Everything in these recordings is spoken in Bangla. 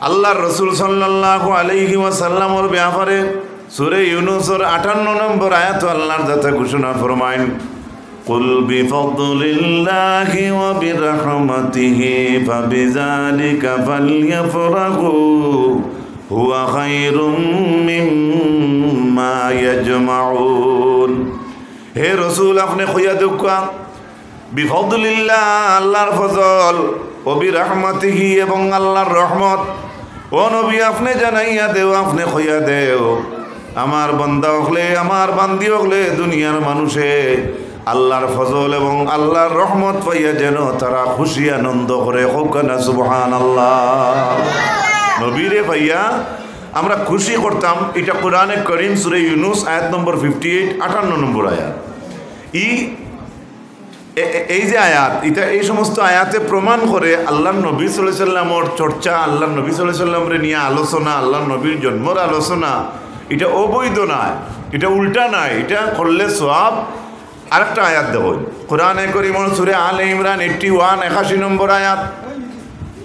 আল্লাহর রাসূল সাল্লাল্লাহু আলাইহি ওয়াসাল্লামের ব্যাপারে সূরা ইউনূসের 58 নম্বর আয়াত আল্লাহর যাতে ঘোষণা ফরমায়েন, কুল বিফদলিল্লাহি ওয়া বিরহমাতিহি ফাবিযালিকা ফালইফরাহু হুয়া খায়রুম মিম্মা ইয়াজমাউন। হে রাসূল, আপনি কইয়া দেওয়া বিফদলিল্লাহ, আল্লাহর ফজল, ও বিরহমাতিহি এবং আল্লাহর রহমত। ও নবী, আপনি জানাইয়া দেও, আপনি কইয়া দেও আমার বান্দা হলে, আমার বান্দি হলে দুনিয়ার মানুষে আল্লাহর ফজল এবং আল্লাহর রহমত পাইয়া যেন তারা খুশি আনন্দ করে। হোক না সুবহানাল্লাহ। নবীরে পাইয়া আমরা খুশি করতাম। এটা কোরআনে করিম সূরা ইউনূস আয়াত নম্বর 58, 58 নম্বর আয়াত। এই যে আয়াত, এটা এই সমস্ত আয়াতে প্রমাণ করে আল্লাহর নবী সাল্লাল্লাহু আলাইহি সাল্লামের চর্চা, আল্লাহর নবী সাল্লাল্লাহু আলাইহি সাল্লামরে নিয়ে আলোচনা, আল্লাহর নবীর জন্মের আলোচনা, এটা অবৈধ নয়, এটা উল্টা নয়, এটা করলে সওয়াব। আরেকটা আয়াত দেখুন, কোরআনে কারীম সূরা আলে ইমরান 81, 81 নম্বর আয়াত,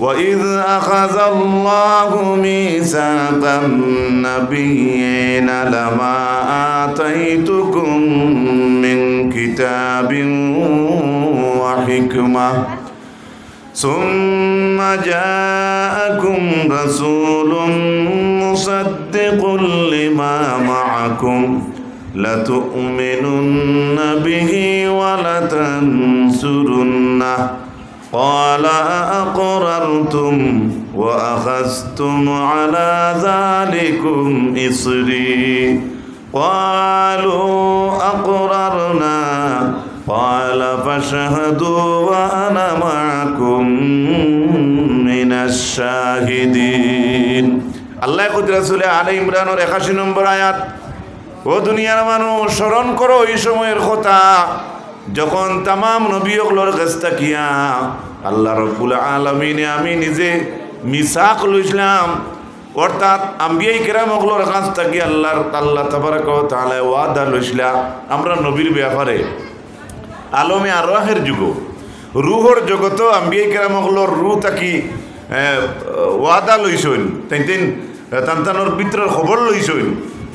وَإِذْ أَخَذَ اللَّهُ مِيثَاقَ النَّبِيِّينَ لَمَا آتَيْتُكُم مِّن كِتَابٍ وَحِكْمَةٍ ثُمَّ جَاءَكُمْ رَسُولٌ مُصَدِّقٌ لِّمَا مَعَكُمْ لَتُؤْمِنُنَّ بِهِ وَلَتَنصُرُنَّهُ قال أأقررتم وأخذتم على ذلكم إصري قالوا أقررنا قال فاشهدوا وأنا معكم من الشاهدين। আল্লাহ কত রাসূল আলে ইমরানের 81 নম্বর আয়াত, ও দুনিয়ার মানুষ স্মরণ করো এই সময়ের কথা যখন তামাম নবীগুলোর কাছ থেকে আল্লাহ রাব্বুল আলামিনে আমি নিজে মিসাক লইছিলাম, অর্থাৎ আম্বিয়ায়ে কেরামগুলোর কাছ থেকে আল্লাহ তাবারাকা ওয়া তাআলা ওয়াদা লইছিলা আমরা নবীর ব্যাপারে আলমে আরওয়াহের যুগ, রূহর জগত আম্বিয়ায়ে কেরামগুলোর রূহ থাকি ওয়াদা লইছেন, তানতানোর ভিতরের খবর লইছেন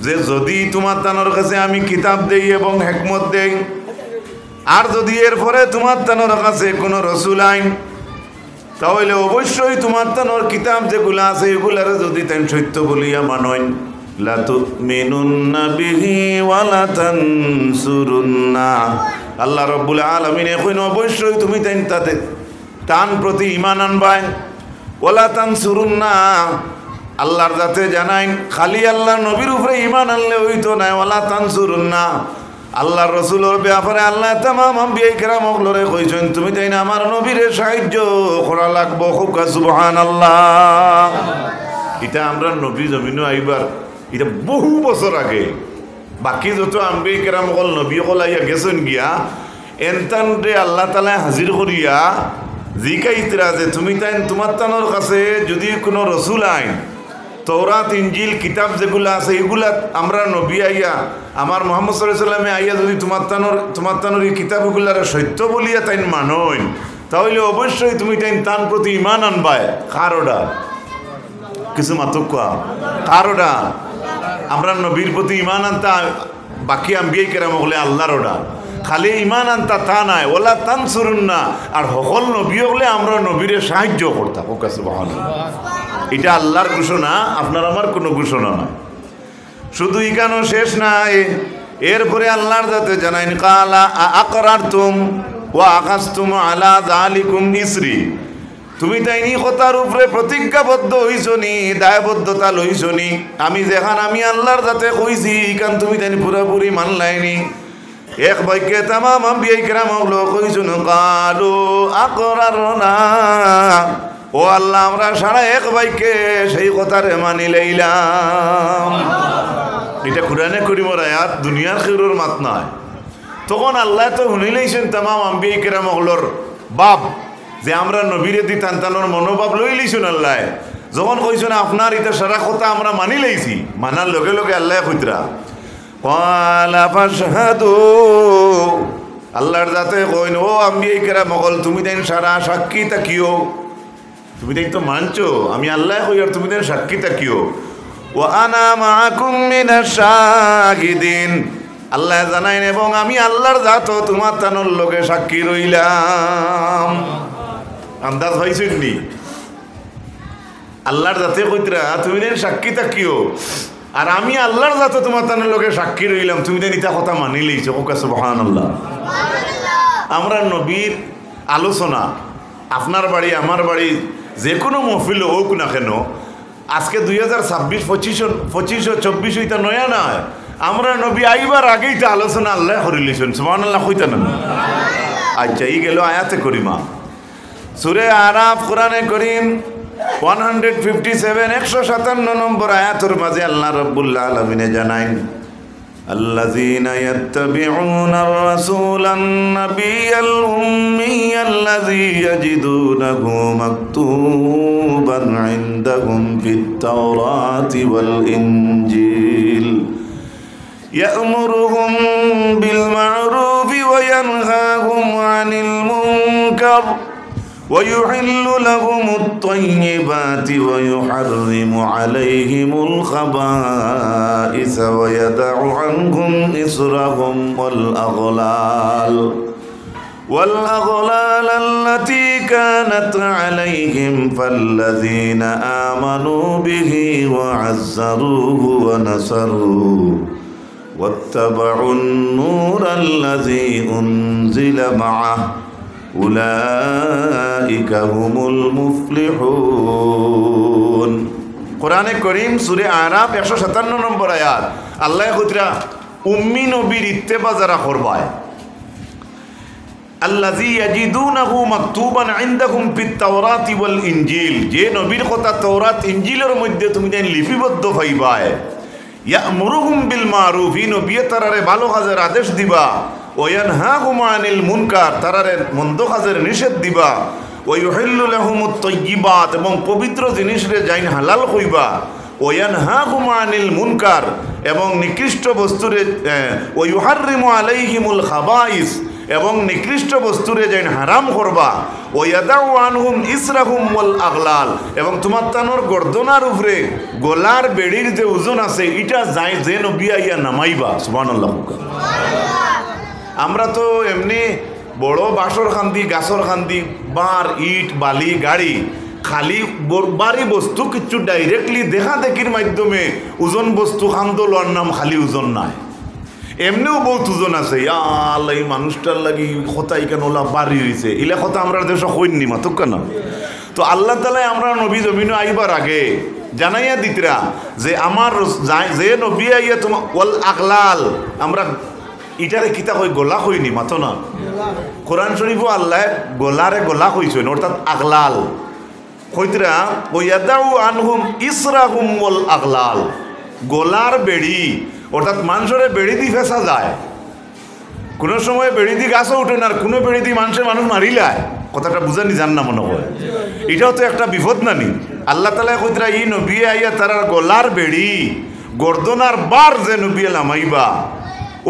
যে যদি তোমার তানোর কাছে আমি কিতাব দেই এবং হিকমত দেই, আর যদি এরপরে তোমার তানোর কাছে কোনো রসুল আইন, তাহলে অবশ্যই তোমার তানোর কিতাব যেগুলো আছে এগুলার যদি তাই সত্য বলিয়া মানন, লা তুমিনুন্না বিহি ওয়া লা তানসুরুন্না। আল্লাহ রাব্বুল আলামিন এখন অবশ্যই তুমি তাতে তান প্রতি ঈমান আনবাই, ওয়া লা তানসুরুন্না। আল্লাহর যাতে জানাইন খালি আল্লাহর নবীর উপরে ঈমান আনলে হইতো না, ওয়া লা তানসুরুন্না। আল্লাহর রসুলের ব্যাপারে আল্লাহ তামাম আম্বিয়ায়ে কেরামগুলোরে কইছেন তুমি তাই না আমার নবীরে সাহায্য করা লাগবো। হোক সুবহানাল্লাহ। এটা আমরা নবী জমিনও আইবার এটা বহু বছর আগে, বাকি যত আম্বিয়ায়ে কেরামগুলো নবীগুলো আইয়া গেছেন গিয়া এনতান রে আল্লাহ তাআলা হাজির করিয়া জিকাইতরা যে তুমি তাই তোমার তানোর কাছে যদি কোনো রসুল আইন, তৌরাত ইনজিল কিতাব যেগুলো আছে এগুলা আমরা নবী আইয়া আমার মুহাম্মদ সাল্লাল্লাহু আলাইহি ওয়াসাল্লামে আইয়া যদি তোমার তানোর এই কিতাবগুলার সত্য বলিয়া তাই মানন, তাহলে অবশ্যই তুমি তাই তান প্রতি ঈমান আনবাই। কারোডা কিছু মাতকা কারোডা আমরা নবীর প্রতি ঈমান আনতা, বাকি আম্বিয়ায়ে কেরাম হলে আল্লাহর ওডা খালি ঈমান আনতা তা নাই, ওলা তানসুরুন্না। আর সকল নবী হলে আমরা নবীরে সাহায্য করতাম। ওকে সুবহানাল্লাহ। এটা আল্লাহর ঘোষণা, আপনার আমার কোনো ঘোষণা না। শুধু ইকানো শেষ নাই, এরপরে আল্লাহর যাতে জানাইন কালা আকরারতুম ওয়া আকাসতুম আলা যালিকুম ইসরি, তুমি তাইনি কথার উপরে প্রতিজ্ঞাবদ্ধ হইছনি, দায়বদ্ধতা লইছনি। আমি যেখান আমি আল্লাহর যাতে কইছি ইকান তুমি তাইনি পুরোপুরি মানলাইনি। এক বাক্যে তামাম আম্বিয়ায়ে কেরামগুলো কইছেন কালু আকরারনা, ও আল্লাহ আমরা সারা এক বাক্যে সেই কথারে মানি লইলাম। এটা কোরআনে কারীমের আয়াত, দুনিয়ার খেউরের মাত নয়। তখন আল্লাহ তো শুনি লইছেন তামাম আম্বিয়ায়ে কেরামগুলোর বাপ যে আমরা নবীরে দি তানতানোর মনোভাব লই লইছেন। আল্লাহ যখন কইছেন আপনার এটা সারা কথা আমরা মানি লইছি, মানার লগে লগে আল্লাহ কইতরা ক্বালা ফাশহাদু, আল্লাহর যাতে কইন ও আম্বিয়ায়ে কেরামগল তুমি দেন সারা সাক্ষী থাকিও। তুমি দেখ তো মানছো আমি আল্লাহ হই আর তুমি দেখ সাক্ষী থাকিও। ওয়া আনা মাআকুম মিনাশ শাহিদিন, আল্লাহ জানাইন এবং আমি আল্লাহর জাত তোমার তানোর লোকে সাক্ষী রইলাম। আন্দাজ হয়েছে নি আল্লাহর জাতে কইতরা তুমি দেন সাক্ষী থাকিও আর আমি আল্লাহর জাত তোমার তানোর লোকে সাক্ষী রইলাম, তুমি দেন ইটা কথা মানি লইছো। ওকে সুবহানাল্লাহ। আমরা নবীর আলোচনা আপনার বাড়ি আমার বাড়ি যে কোনো মহফিল হোক না কেন, আজকে 2026 25 24 হইতা নয়া নয়, আমরা নবী আইবার আগেই তো আলোচনা আল্লাহ করিলিছেন। সুবহানাল্লাহ কইতা না? আচ্ছা এই গেল আয়াতে করিমা। সূরা আরাফ কোরআনে করিম 157 157 নম্বর আয়াতের মাঝে আল্লাহ রাব্বুল আলামিন জানাইন الذين يتبعون الرسول النبي الأمي الذي يجدونه مكتوبا عندهم في التوراة والإنجيل يأمرهم بالمعروف وينهاهم عن المنكر ويحل لهم الطيبات ويحرم عليهم الخبائث ويدع عنهم إصرهم والأغلال التي كانت عليهم فالذين آمنوا به وعزروه ونصروه واتبعوا النور الذي أنزل معه أولئك هم المفلحون। কোরআনে করিম সূরা আরাফ 157 নম্বর আয়াত আল্লাহ কইরা উম্মি নবীর ইত্তেবা যারা করবায় আল্লাযী ইয়াজিদুনাহু মাকতুবান ইনদাহুম ফিত তাওরাতি ওয়াল ইনজিল, যে নবীর কথা তাওরাত ইনজিলের মধ্যে তুমি জানি লিপিবদ্ধ পাইবায়। ইয়ামুরুহুম বিল মারুফ, নবী তারারে ভালো কাজের আদেশ দিবা। ওয়ানহাহুম আনিল মুনকার, তারারে মন্দ কাজের নিষেধ দিবা। ওয়ায়ুহিল্লু লাহুমুত তাইয়্যিবাত, এবং পবিত্র জিনিসরে যাইন হালাল কইবা। ওয়ানহাহুম আনিল মুনকার, এবং নিকৃষ্ট বস্তুরে ওয়ায়ুহাররিমু আলাইহিমুল খাবাইস, এবং নিকৃষ্ট বস্তুরে যাইন হারাম করবা। ওয়াদাউ আনহুম ইসরাহুম ওয়াল আগলাল, এবং তোমার তানোর গর্দনার উপরে গলার বেড়ির যে ওজন আছে এটা যাই যে নবী আইয়া নামাইবা। সুবহানাল্লাহ। আমরা তো এমনি বড় বাসর খান্দি গাছর খান্দি বার ইট বালি গাড়ি খালি বাড়ি বস্তু কিছু ডাইরেক্টলি দেখা দেখির মাধ্যমে ওজন বস্তু খান্দো লওয়ার নাম খালি ওজন নাই, এমনিও বহুত ওজন আছে। আল্লাহ এই মানুষটার লাগি কথা কেন ওলা বাড়ি হয়েছে এলা কথা আমরা দেশ হইনি মাতক কেন। তো আল্লাহ তালাই আমরা নবী জমিন আইবার আগে জানাইয়া দিতরা যে আমার যে নবী আইয়া তোমার ওয়াল আগলাল, আমরা ইটারে কিতা কই গোলা কইনি মাতো না। কোরআন শরীফও আল্লাহ গোলারে গোলা কইছেন, অর্থাৎ আগলাল কইতরা। ওয়াদাউ আনহুম ইসরাহুম ওয়াল আগলাল, গোলার বেড়ি অর্থাৎ মানুষের বেড়ি দি ফেসা যায়, কোনো সময় বেড়ি দি গাছও উঠে না, আর কোনো বেড়ি দি মানুষ মারিলায়। কথাটা বুঝানি জান না মনে হয়, এটাও তো একটা বিপদ নানি। আল্লাহ তালা কইতরা ই নবী আইয়া তারার গোলার বেড়ি গর্দনার বার যে নবী লামাইবা,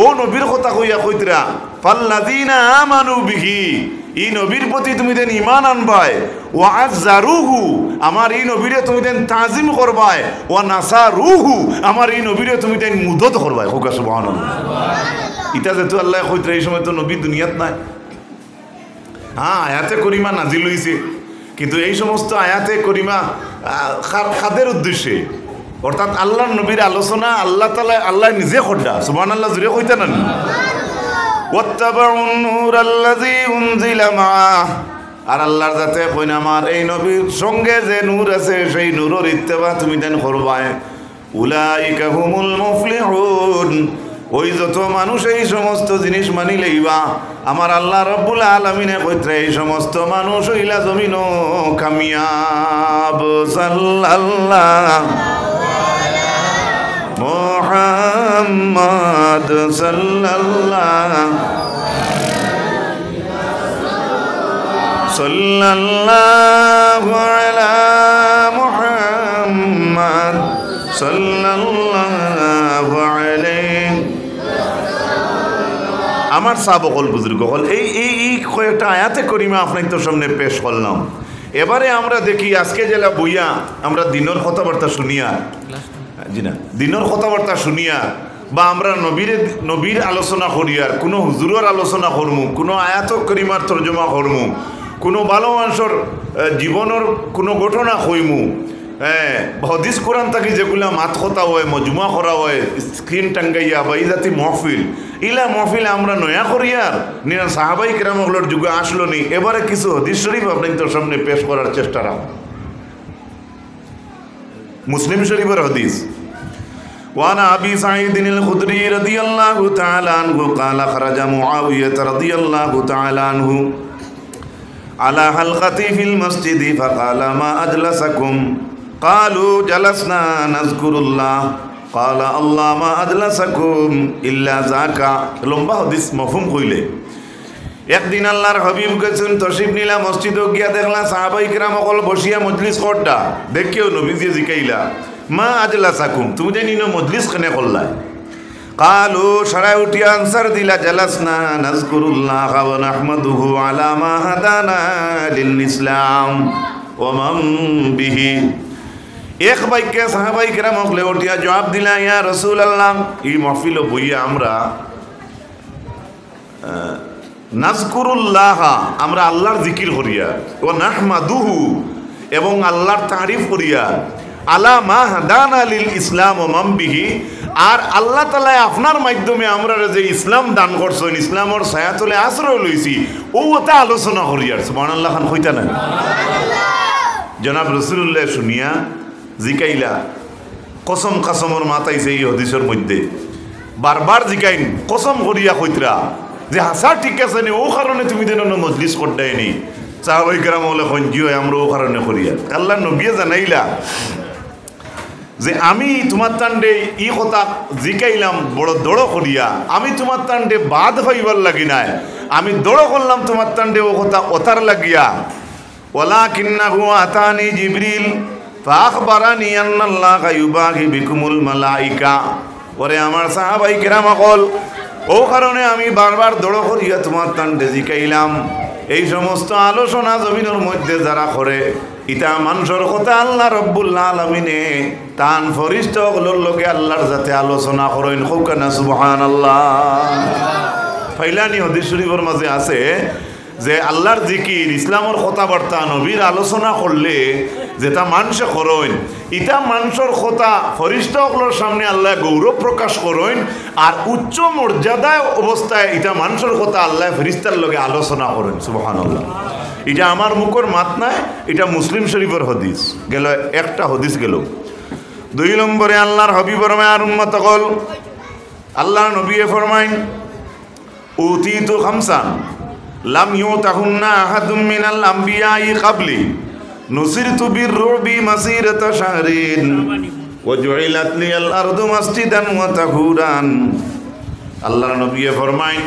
ও নবীর কথা কইয়া কইতরা ফাল্লাযীনা আমানু বিহি, এই নবীর প্রতি তুমি দেন ঈমান আনবাই। ওয়া আযজারুহু, আমার এই নবীরে তুমি দেন তাজিম করবাই। ওয়া নাসারুহু, আমার এই নবীরে তুমি দেন মুদত করবাই। হোক সুবহানাল্লাহ। ইটা যেহেতু আল্লাহ কইতরা এই সময় তো নবী দুনিয়াত নাই। হ্যাঁ আয়াতে করিমা নাজিল হইছে, কিন্তু এই সমস্ত আয়াতে করিমা খাদের উদ্দেশ্যে, অর্থাৎ আল্লাহর নবীর আলোচনা আল্লাহ তাআলা আল্লাহ নিজে করডা। সুবহানাল্লাহ জুড়ে কইতা না। ওয়াত্তাবাউন নূরাল্লাযী উনজিলা মাআহ, আর আল্লাহর যাতে কইন আমার এই নবীর সঙ্গে যে নূর আছে সেই নূরের ইত্তেবা তুমি দেন করবায়। উলাইকা হুমুল মুফলিহুন, ওই যত মানুষ এই সমস্ত জিনিস মানি লইবা, আমার আল্লাহ রাব্বুল আলামিনে কইত্রা এই সমস্ত মানুষ হইলা জমিনও কামিয়াব। সাল্লাল্লাহু মুহাম্মদ সাল্লাল্লাহু আলা মুহাম্মদ সাল্লাল্লাহু আলাইহি। আমার সাবকল বুজুর্গ হল এই কয়েকটা আয়াতে করিমা আপনার তো সামনে পেশ করলাম। এবারে আমরা দেখি আজকে জেলা বইয়া আমরা দিনের কথাবার্তা শুনিয়া, জি না, দিনের কথাবার্তা শুনিয়া বা আমরা নবীর আলোচনা করিয়ার, কোনো হুজুরের আলোচনা করমু, কোনো আয়াত করিমার তর্জমা করমু, কোনো ভালো মানুষের জীবনের কোনো ঘটনা কইমু, হদিস কোরআন থাকি যেগুলা মাত কথা হয়, মজমুয়া করা হয়, স্ক্রিন টাঙ্গাইয়া বা এই জাতি মহফিল, ইলা মহফিল আমরা নয়া করিয়ার নিনা সাহাবাই কেরামগুলোর যুগে আসলো নি। এবারে কিছু হদিস শরীফ আপনি তোর সামনে পেশ করার চেষ্টা রাখ। মুসলিম শরীফের হদিস, وعن أبي سعيد الخدري رضي الله تعالى عنه قال خرج معاوية رضي الله تعالى عنه على حلقتي في المسجد فقال ما أجلسكم قالوا جلسنا نذكر الله قال الله ما أجلسكم إلا ذاك লম্বা হাদিস মফহুম কইলে। একদিন আল্লাহর হাবিব গেছেন তশরিফ নিলা মসজিদে গিয়া দেখলা সাহাবাই কিরাম সকল বসিয়া মজলিস করতা, দেখিও নবীজি জিকাইলা মা আজলাসাকুম, তুমি জানি না মজলিস কেনে করলাই? কালু সারাই উঠিয়া আনসার দিলা জালাসনা নাযকুরুল্লাহ ওয়া নাহমাদুহু আলা মা হাদানা লিল ইসলাম ওয়া মান বিহি। এক বাক্যে সাহাবাই কেরাম হকলে উঠিয়া জবাব দিলা ইয়া রাসূলুল্লাহ, এই মাহফিল বইয়া আমরা নাযকুরুল্লাহ, আমরা আল্লাহর জিকির করিয়া, ওয়া নাহমাদুহু, এবং আল্লাহর তারিফ করিয়া, আলা মা হাদানা লিল ইসলাম ও মামবিহি, আর আল্লাহ তাআলা আপনার মাধ্যমে আমরা যে ইসলাম দান করছেন, ইসলামের ছায়াতলে আশ্রয় লইছি, ওটা আলোচনা করিয়ার। সুবহানাল্লাহ খান কইতা না? জনাব রাসূলুল্লাহ শুনিয়া জিকাইলা, কসম কাসমর মাতাইছে এই হাদিসের মধ্যে, বারবার জিকাইন কসম করিয়া কইতরা যে হাসা ঠিক আছে নি, ও কারণে তুমি যেন মজলিস করতেনি। সাহাবাই কেরাম বলে কি হয়, আমরা ও কারণে করিয়া। আল্লাহ নবী জানাইলা যে আমি তোমার তান্ডে ই কথা জিকাইলাম বড় দড়ো করিয়া, আমি তোমার তান্ডে বাদ হইবার লাগি নাই, আমি দড়ো করলাম তোমার তান্ডে ও কথা ওতার লাগিয়া। ওয়ালাকিন্নাহু আতানি জিবরিল ফাখবারানি আন্নাল্লাহা ইউবাহি বিকুমুল মালাইকা। পরে আমার সাহাবাই কেরাম সকল ও কারণে আমি বারবার দড়ো করিয়া তোমার তান্ডে জিকাইলাম। এই সমস্ত আলোচনা জমিনের মধ্যে যারা করে, ইটা মানুষের কথা আল্লাহ রব্বুল আলামিনে তান ফরিস্তাগুলোর লগে আল্লাহর যাতে আলোচনা করেন, কওনা সুবহানাল্লাহ। ফাইলানি হাদিস শরীফের মাঝে আছে যে আল্লাহর জিকির, ইসলামের কথাবার্তা, নবীর আলোচনা করলে যেটা মানুষে করেন, ইটা মানুষের কথা ফরিস্তাগুলোর সামনে আল্লাহ গৌরব প্রকাশ করেন, আর উচ্চ মর্যাদায় অবস্থায় ইটা মানুষের কথা আল্লাহ ফেরেশতার লগে আলোচনা করেন। সুবহানাল্লাহ। এটা আমার মুখের মাত নাই, এটা মুসলিম শরীফের হদিস গেল, একটা হদিস গেল। 2 নম্বরে আল্লাহর হাবিব ফরমায়, আর উম্মত কল আল্লাহর নবী ফরমাইন, উতিতু খামসান লাম ইউতাহুন্না আহাদুম মিনাল আমবিয়াই ক্বাবলি নুসিরতু বিররুবি মাসিরাতা শাহরিন ওয়া জুইলাত লিয়াল আরদু মাসজিদান ওয়া তাহুরান। আল্লাহর নবী ফরমাইন,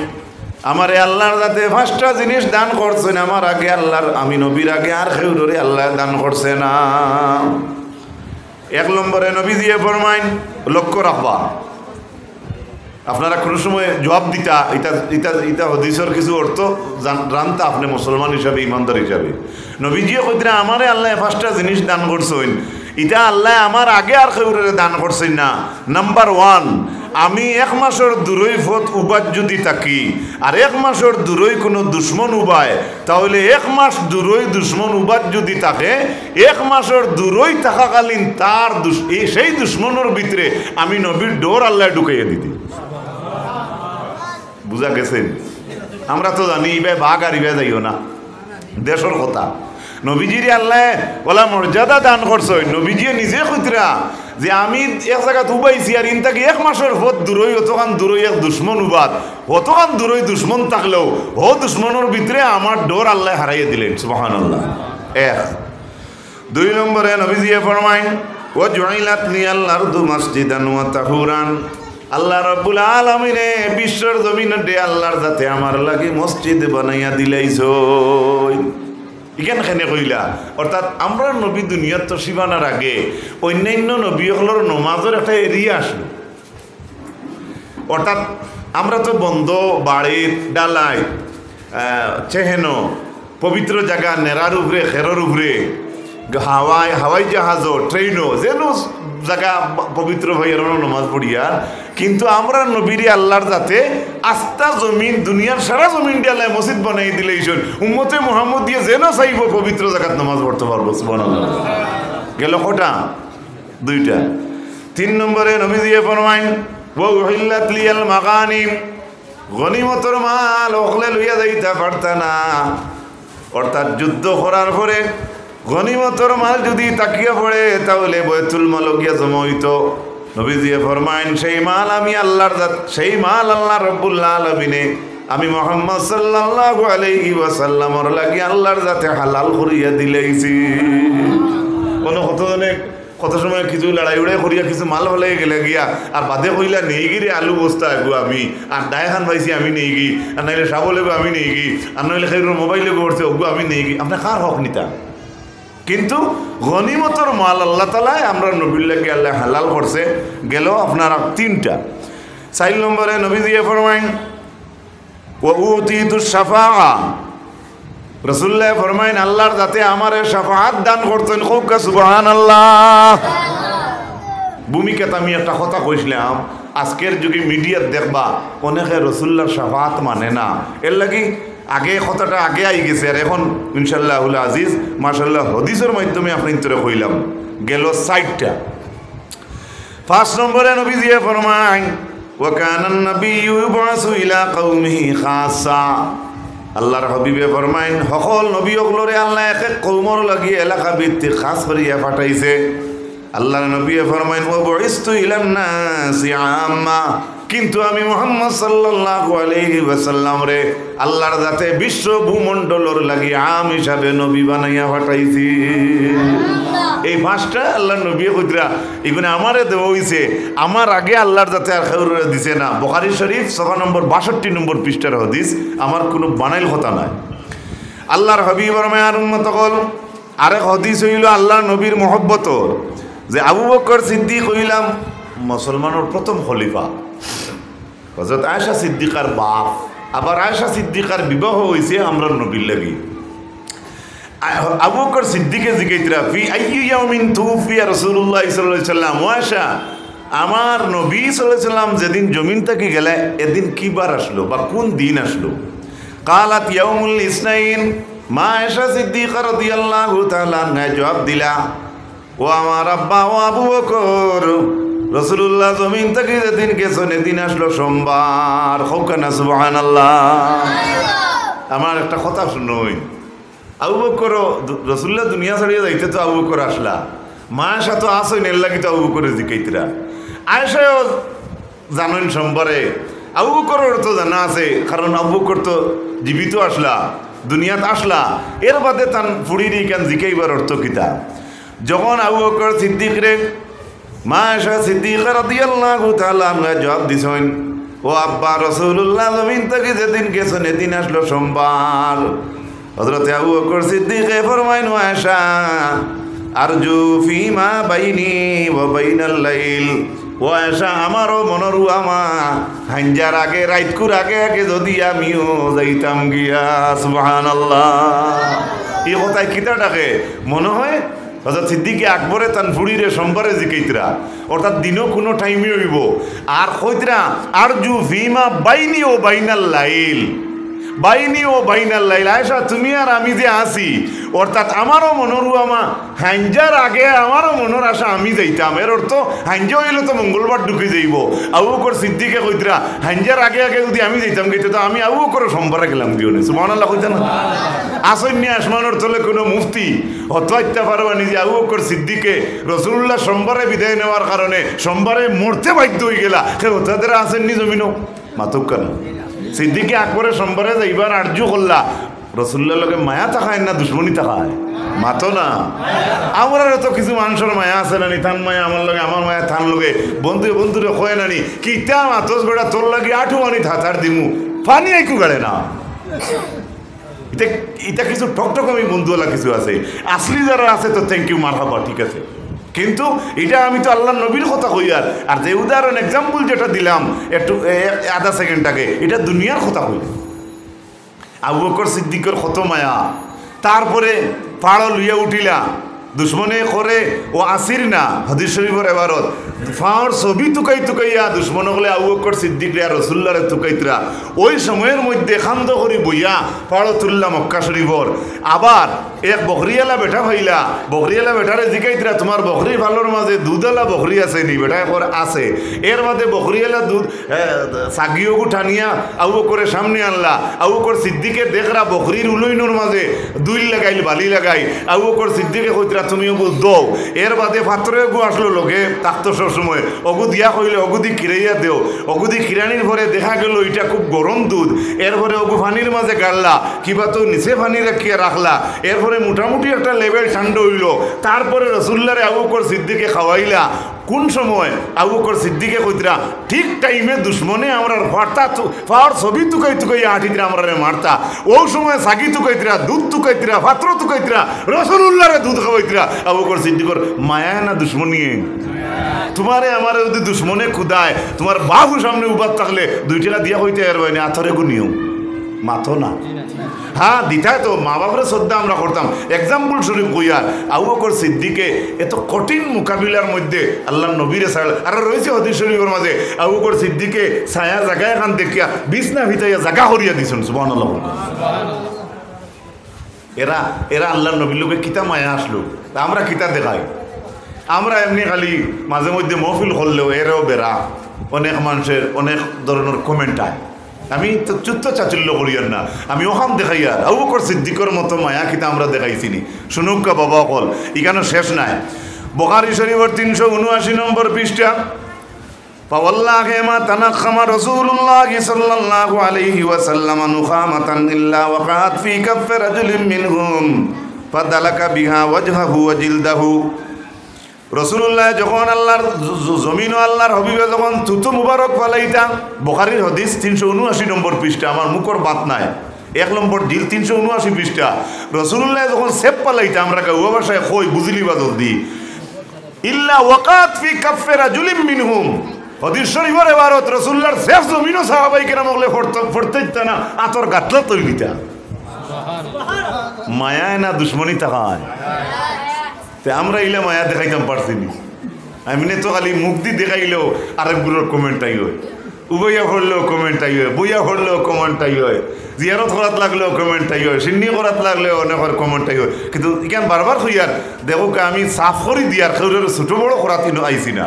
আমারে আল্লাহর যাতে 5টা জিনিস দান করছেন, আমার আগে আল্লাহর, আমি নবীর আগে আর কেউ ধরে আল্লাহ দান করছে না। 1 নম্বরে নবী দিয়ে ফরমাইন, লক্ষ্য রাখবা। আপনারা কোনো সময় জবাব দিতা, এটা হদিসের কিছু অর্থ জানতা আপনি মুসলমান হিসাবে, ইমানদার হিসাবে। নবীজিও কইতরা আমারে আল্লাহ 5টা জিনিস দান করছেন, এটা আল্লাহ আমার আগে আর কেউ দান করছেন না। নাম্বার 1, আমি 1 মাসের দূরই ফত উবাদ যদি থাকি, আর 1 মাসের দূরই কোনো দুশ্মন উবায়, তাহলে 1 মাস দূরই দুশ্মন উবাদ যদি থাকে, 1 মাসের দূরই থাকাকালীন তার সেই দুশ্মনের ভিতরে আমি নবীর ডোর আল্লাহ ঢুকাইয়া দিতি। বুঝা গেছেন? আমরা তো জানি ইবে বাঘ আর ইবে যাইও না, দেশের কথা। নবীজির আল্লাহ ওলা মর্যাদা দান করছে, নবীজিয়ে নিজে কইতরা যে আমি এক জায়গাত উবাইছি, আর ইনতাকে 1 মাসের পথ দূরই, অতখান দূরই এক দুশ্মন উবাদ, অতখান দূরই দুশ্মন থাকলেও ও দুশ্মনের ভিতরে আমার ডোর আল্লাহ হারাইয়ে দিলেন। সুবহানাল্লাহ। 1। 2 নম্বরে নবীজিয়ে ফরমাইন, ওয়া জুইলাত লিয়াল আরদু মাসজিদান ওয়া তাহুরান। আল্লাহ রাব্বুল আলামিনে বিশ্বের জমিনে আল্লাহর যাতে আমার লাগি মসজিদ বানাইয়া দিলাইছো। এখানে কইলা অর্থাৎ আমরা নবী দুনিয়ার তো সীমানার আগে অন্যান্য নবীগুলোর নমাজের একটা এরিয়া আসলো। অর্থাৎ আমরা তো বন্ধ বাড়ির ডালাই চেহেনো পবিত্র জায়গা নেড়ার উপরে খেরর উপরে হাওয়াই জাহাজও ট্রেনও যেন জায়গা পবিত্র ভাইয়ের নমাজ পড়িয়া, কিন্তু আমরা নবীর আল্লাহর যাতে আস্থা জমিন দুনিয়ার সারা জমিন দিয়ে আল্লাহ মসজিদ বানাই দিলে উম্মতে মোহাম্মদ দিয়ে যেন চাইব পবিত্র জায়গাত নামাজ পড়তে পারবো। সুবহানাল্লাহ। গেল কটা? দুইটা। 3 নম্বরে নবী দিয়ে ফরমাইন ওয়া উহিল্লাত লিয়াল মাগানিম, গনিমতর মাল ওখলে লইয়া যাইতে পারতা না। অর্থাৎ যুদ্ধ করার পরে গনিমতর মাল যদি তাকিয়া পড়ে তাহলে বয়তুল মাল গিয়া জমা হইতো। নবীজি ফরমাইন সেই মাল আমি আল্লাহর সেই মাল আল্লাহ রাব্বুল আলামিনে আমি মুহাম্মদ সাল্লাল্লাহু আলাইহি ওয়াসাল্লামর লাগি আল্লাহর যাতে হালাল করিয়া দিলেইছি। কত সময় কিছু লড়াই উড়াই করিয়া কিছু মাল হলে গেলে গিয়া আর বাদে কইলা নেই গিয়ে আলু বস্তা আগু আমি আর দায় খান পাইছি আমি নেই গি, আর নাইলে সাবলে আমি নেই গি, আর নইলে সেই মোবাইলে করছে ওগু আমি নেই গি। আপনার কার হক নিতা? কিন্তু গনিমতর মাল আল্লাহ তাআলা আমরা নবীর লাগে আল্লাহ হালাল করছে। গেল আপনার 3টা। 4 নম্বরে নবী দিয়ে ফরমাইন ওয়া উতিতুস শাফাআ, রাসূলুল্লাহ ফরমাইন আল্লাহর যাতে আমারে শাফাআত দান করতেন। খুব সুবহানাল্লাহ। ভূমিকাতে আমি একটা কথা কইছিলাম, আজকের যুগে মিডিয়াত দেখবা অনেকে রাসূলুল্লাহর শাফাআত মানে না, এর লাগি আগে কথাটা আগে আই গেছে। আর এখন ইনশাআল্লাহুল আজিজ মাশাআল্লাহ হাদিসের মাধ্যমে আপনি ইন্তরে কইলাম। গেল 4টা। 5 নম্বরে নবী দিয়ে ফরমাইন ওয়া কানান নাবিয়্যু ইউবাসু ইলা কওমিহি খাসা, আল্লাহর হাবিবে ফরমাইন সকল নবী ওগুলোরে আল্লাহ এক এক কওমর লাগি এলাকা ভিত্তিক খাস করিয়া পাঠাইছে। আল্লাহর নবী ফরমাইন ওয়া বুইস্তু ইলান নাসি আম্মা, কিন্তু আমি মুহাম্মদ সাল্লাল্লাহু আলাইহি ওয়াসাল্লাম রে আল্লাহর যাতে বিশ্ব ভূমণ্ডলর লাগি আম হিসাবে নবী বানাইয়া পাঠাইছি। এই 5টা আল্লাহর নবী কইরা এগুলো আমারে দেওয়া হইছে, আমার আগে আল্লাহর যাতে আর খেউর দিছে না। বুখারী শরীফ 6 নম্বর 62 নম্বর পৃষ্ঠার হাদিস, আমার কোনো বানাইল কথা নাই। আল্লাহর হাবিব আর উম্মতগণ আরেক হাদিস হইল আল্লাহর নবীর মহব্বতর, যে আবু বকর সিদ্দিক হইলাম মুসলমানের প্রথম খলিফা। হযরত আয়েশা সিদ্দিকার বাপ, আবার আয়েশা সিদ্দিকার বিবাহ হয়েছে আমরা নবীর লাগি। আবু বকর সিদ্দিকে জিজ্ঞাসা ফি আইয়ি ইয়াউমিন তুফিয়া রাসূলুল্লাহ সাল্লাল্লাহু আলাইহি ওয়াসাল্লাম, আয়েশা আমার নবী সাল্লাল্লাহু আলাইহি ওয়াসাল্লাম যেদিন জমিন থেকে গেলে এদিন কি বার আসলো বা কোন দিন আসলো? কালাত ইয়াউমুল ইসনাইন, মা আয়েশা সিদ্দিকা রাদিয়াল্লাহু তাআলা আনহা জবাব দিলা ও আমার আব্বা ও আবু বকর, রাসূলুল্লাহ জমিন থেকে যেদিন গেছেন এদিন আসলো সোমবার। হোকানা সুবহানাল্লাহ। আমার একটা কথা শুনুই, আবু বকর রাসূলুল্লাহ দুনিয়া ছাড়িয়ে যাইতে তো আবু বকর আসলা, মা আয়েশা তো আসই নেল লাগি তো আবু বকরের জিকাইতরা। আয়েশাও জানেন সোমবারে, আবু বকরের তো জানা আছে, কারণ আবু বকর তো জীবিত আসলা, দুনিয়াত আসলা, এর বাদে তান ফুড়িরি কেন জিকাইবার অর্থ কিতা? যখন আবু বকর সিদ্দিক রে মা আয়েশা সিদ্দিকা রাদিয়াল্লাহু তাআলা আনহা জবাব দিছেন ও আব্বা রাসূলুল্লাহ জমিন থেকে যেদিন গেছেন এদিন আসলো সোমবার। হযরত আবু বকর সিদ্দিকে ফরমাইন ও আয়েশা আরজু ফিমা বাইনি ওয়া বাইনাল লাইল, ও আয়েশা আমারও মনরু আমা হাঞ্জার আগে রাইতকুর আগে আগে যদি আমিও যাইতাম গিয়া। সুবহানাল্লাহ। এই কথায় কিতা ডাকে মনে হয় হযরত সিদ্দিকে আকবরে তান ফুড়িরে সোমবারে জিকাইতরা, অর্থাৎ দিনও কোনো টাইমে হইব। আর কইতরা আরজু ফিমা বাইনি ও বাইনাল লাইল, বাইনি ও বাইনাল লাইল, আয়েশা তুমি আর আমি যে আসি, অর্থাৎ আমারও মনরু আমা হাঞ্জার আগে আমারও মনের আশা আমি যাইতাম। এর অর্থ হাঞ্জা হইলে তো মঙ্গলবার ঢুকে যাইব। আবু বকর সিদ্দিকে কইতরা হাঞ্জার আগে আগে যদি আমি যাইতাম গেতে তো আমি আবু বকর সোমবারে গেলাম দিও না। সুবহানাল্লাহ কইতা না? আসন্নি আসমানের তলে কোনো মুফতি হত্যা পারবানি যে আবু বকর সিদ্দিকে রাসূলুল্লাহ সোমবারে বিদায় নেওয়ার কারণে সোমবারে মরতে বাধ্য হয়ে গেলা, সে হত্যাদের আসেননি জমিনও মাতুক কেন? সিদ্দিকে আকবরের সোমবারে যাইবার আর্য করলা, রাসূলুল্লাহর লগে মায়া থাকায় না দুশ্মনী থাকায়? মাতো না। আমার তো কিছু মানুষের মায়া আছে না, থান মায়া আমার লগে, আমার মায়া থান লগে, বন্ধুরে কয় নানি কি তা মাতস বেড়া তোর লাগে আঠু আনি থাতার দিমু পানি আইকু গাড়ে না। এটা কিছু ঠকঠকামি বন্ধুওয়ালা কিছু আছে, আসলি যারা আছে তো থ্যাংক ইউ মারহাবা, ঠিক আছে। কিন্তু এটা আমি তো আল্লাহ নবীর কথা কই, আর যে উদাহরণ এক্সাম্পল যেটা দিলাম একটু আধা সেকেন্ড আগে, এটা দুনিয়ার কথা কই। আবু বকর সিদ্দিকের কত মায়া, তারপরে পাড়ো লইয়া উঠিলা দুশ্মনে করে ও আসির না হাদিস শরীফের এবারত ফাঁড় ছবি তুকাই তুকাইয়া দুশ্মন হলে আবু বকর সিদ্দিক রিয়া রসুল্লারে তুকাইতরা ওই সময়ের মধ্যে খান্দ করি বইয়া পাড়ো তুললা মক্কা শরীফর আবার এক বকরিয়ালা বেটা ভাইলা বকরিয়ালা বেটারে জিকাইতরা তোমার বকরি ভালোর মাঝে দুধওয়ালা বকরি আছে নি বেটা একর আছে এর মাঝে বকরিয়ালা দুধ সাগিও টানিয়া আবু বকরের সামনে আনলা আবু বকর সিদ্দিকে দেখরা বকরির উলইনোর মাঝে দুই লাগাইল বালি লাগাই আবু বকর সিদ্দিকে কইতরা তুমিও দৌ এর বাদে পাত্রে গু আসলো লোকে তাকতো সবসময় অগু দিয়া কইলে অগুদি খিরাইয়া দেও অগুদি খিরানির পরে দেখা গেল এটা খুব গরম দুধ এরপরে অগু পানির মাঝে গাড়লা কিবা তো নিচে পানি রাখিয়া রাখলা এরপরে মোটামুটি একটা লেভেল ঠান্ডা হইল তারপরে রসুল্লারে আবু বকর সিদ্দিকে খাওয়াইলা কোন সময় আবু বকর সিদ্দিকে কইতরা ঠিক টাইমে দুশ্মনে আমরা ফাড়তা ফাড় ছবি তুকাই তুকাই আঁটিতরা আমরা মারতা ও সময় সাগি তুকাইতরা দুধ তুকাইতরা পাত্র তুকাইতরা রসুল্লারে দুধ খাওয়াইতরা আবু বকর সিদ্দিকর মায়া না দুশ্মনী তোমারে আমার যদি দুশ্মনে খুদায় তোমার বাহু সামনে উবাদ থাকলে 2 টাকা দিয়া হইতে আর না আথরে গুনিও মাথো না হ্যাঁ দিতাই তো মা বাবার শ্রদ্ধা আমরা করতাম এক্সাম্পল স্বরূপ কইয়ার আবু বকর সিদ্দিকে এত কঠিন মোকাবিলার মধ্যে আল্লাহ নবীরে ছাড়ল আর রয়েছে হাদিস শরীফের মাঝে আবু বকর সিদ্দিকে ছায়া জায়গা এখান দেখিয়া বিছনা ভিতাইয়া জায়গা করিয়া দিছেন সুবহানাল্লাহ এরা এরা আল্লাহ নবীর লোকে কিতা মায়া আসলো আমরা কিতা দেখাই আমরা এমনি খালি মাঝে মধ্যে মহফিল করলেও এরাও বেড়া অনেক মানুষের অনেক ধরনের কমেন্ট আয় আমি তো চুত্ত চাচল্য করিয়ার না আমি ওখান দেখাই আর আবু বকর সিদ্দিকর মতো মায়া কিতা আমরা দেখাইছিনি শুনুকা বাবা কল এখানে শেষ নাই বুখারী শরীফের 379 নম্বর পৃষ্ঠা ফাওয়াল্লাহি মা তানাখামা রাসূলুল্লাহ সাল্লাল্লাহু আলাইহি ওয়াসাল্লাম নুখামাতান ইল্লা ওয়াকাত ফি কাফফি রাজুলিন মিনহুম ফাদালাকা বিহা ওয়াজহাহু ওয়া জিলদাহু রসুল্লাহ যখন আল্লাহর জমিন ও আল্লাহর হবিবে যখন থুতু মুবারক ফালাইতা বুখারীর হাদিস 379 নম্বর পৃষ্ঠা আমার মুখর বাত নাই 1 নম্বর জিল 379 পৃষ্ঠা রসুল্লাহ যখন সেপ পালাইতা আমরা গাওয়া ভাষায় কই বুঝলি বা জলদি ইল্লা ওয়াকাত ফি কাফফি রাজুলিন মিনহুম হাদিস শরীফের ইবারত রসুল্লাহর সেফ জমিন ও সাহাবায়ে কেরাম হলে ফরতেইতা না আতর গাতলা তৈরিতা সুবহানাল্লাহ মায়া না দুশমনি তাকায় আমরা ইলে মায়া দেখাইতাম পারছিনি এমনি তো খালি মুক্তি দেখাইলেও আরেকগুলোর কমেন্ট আই হয় উবইয়া পড়লেও কমেন্ট আই হয় বইয়া পড়লেও কমেন্ট আই হয় জিয়ারত করাত লাগলেও কমেন্ট আই হয় সিন্নি করাত লাগলেও অনেকের কমেন্ট আই হয় কিন্তু ইখান বারবার হইয়ার দেখো আমি সাফ করি দিয়ার কেউরের ছোটো বড় করাতি আইছি না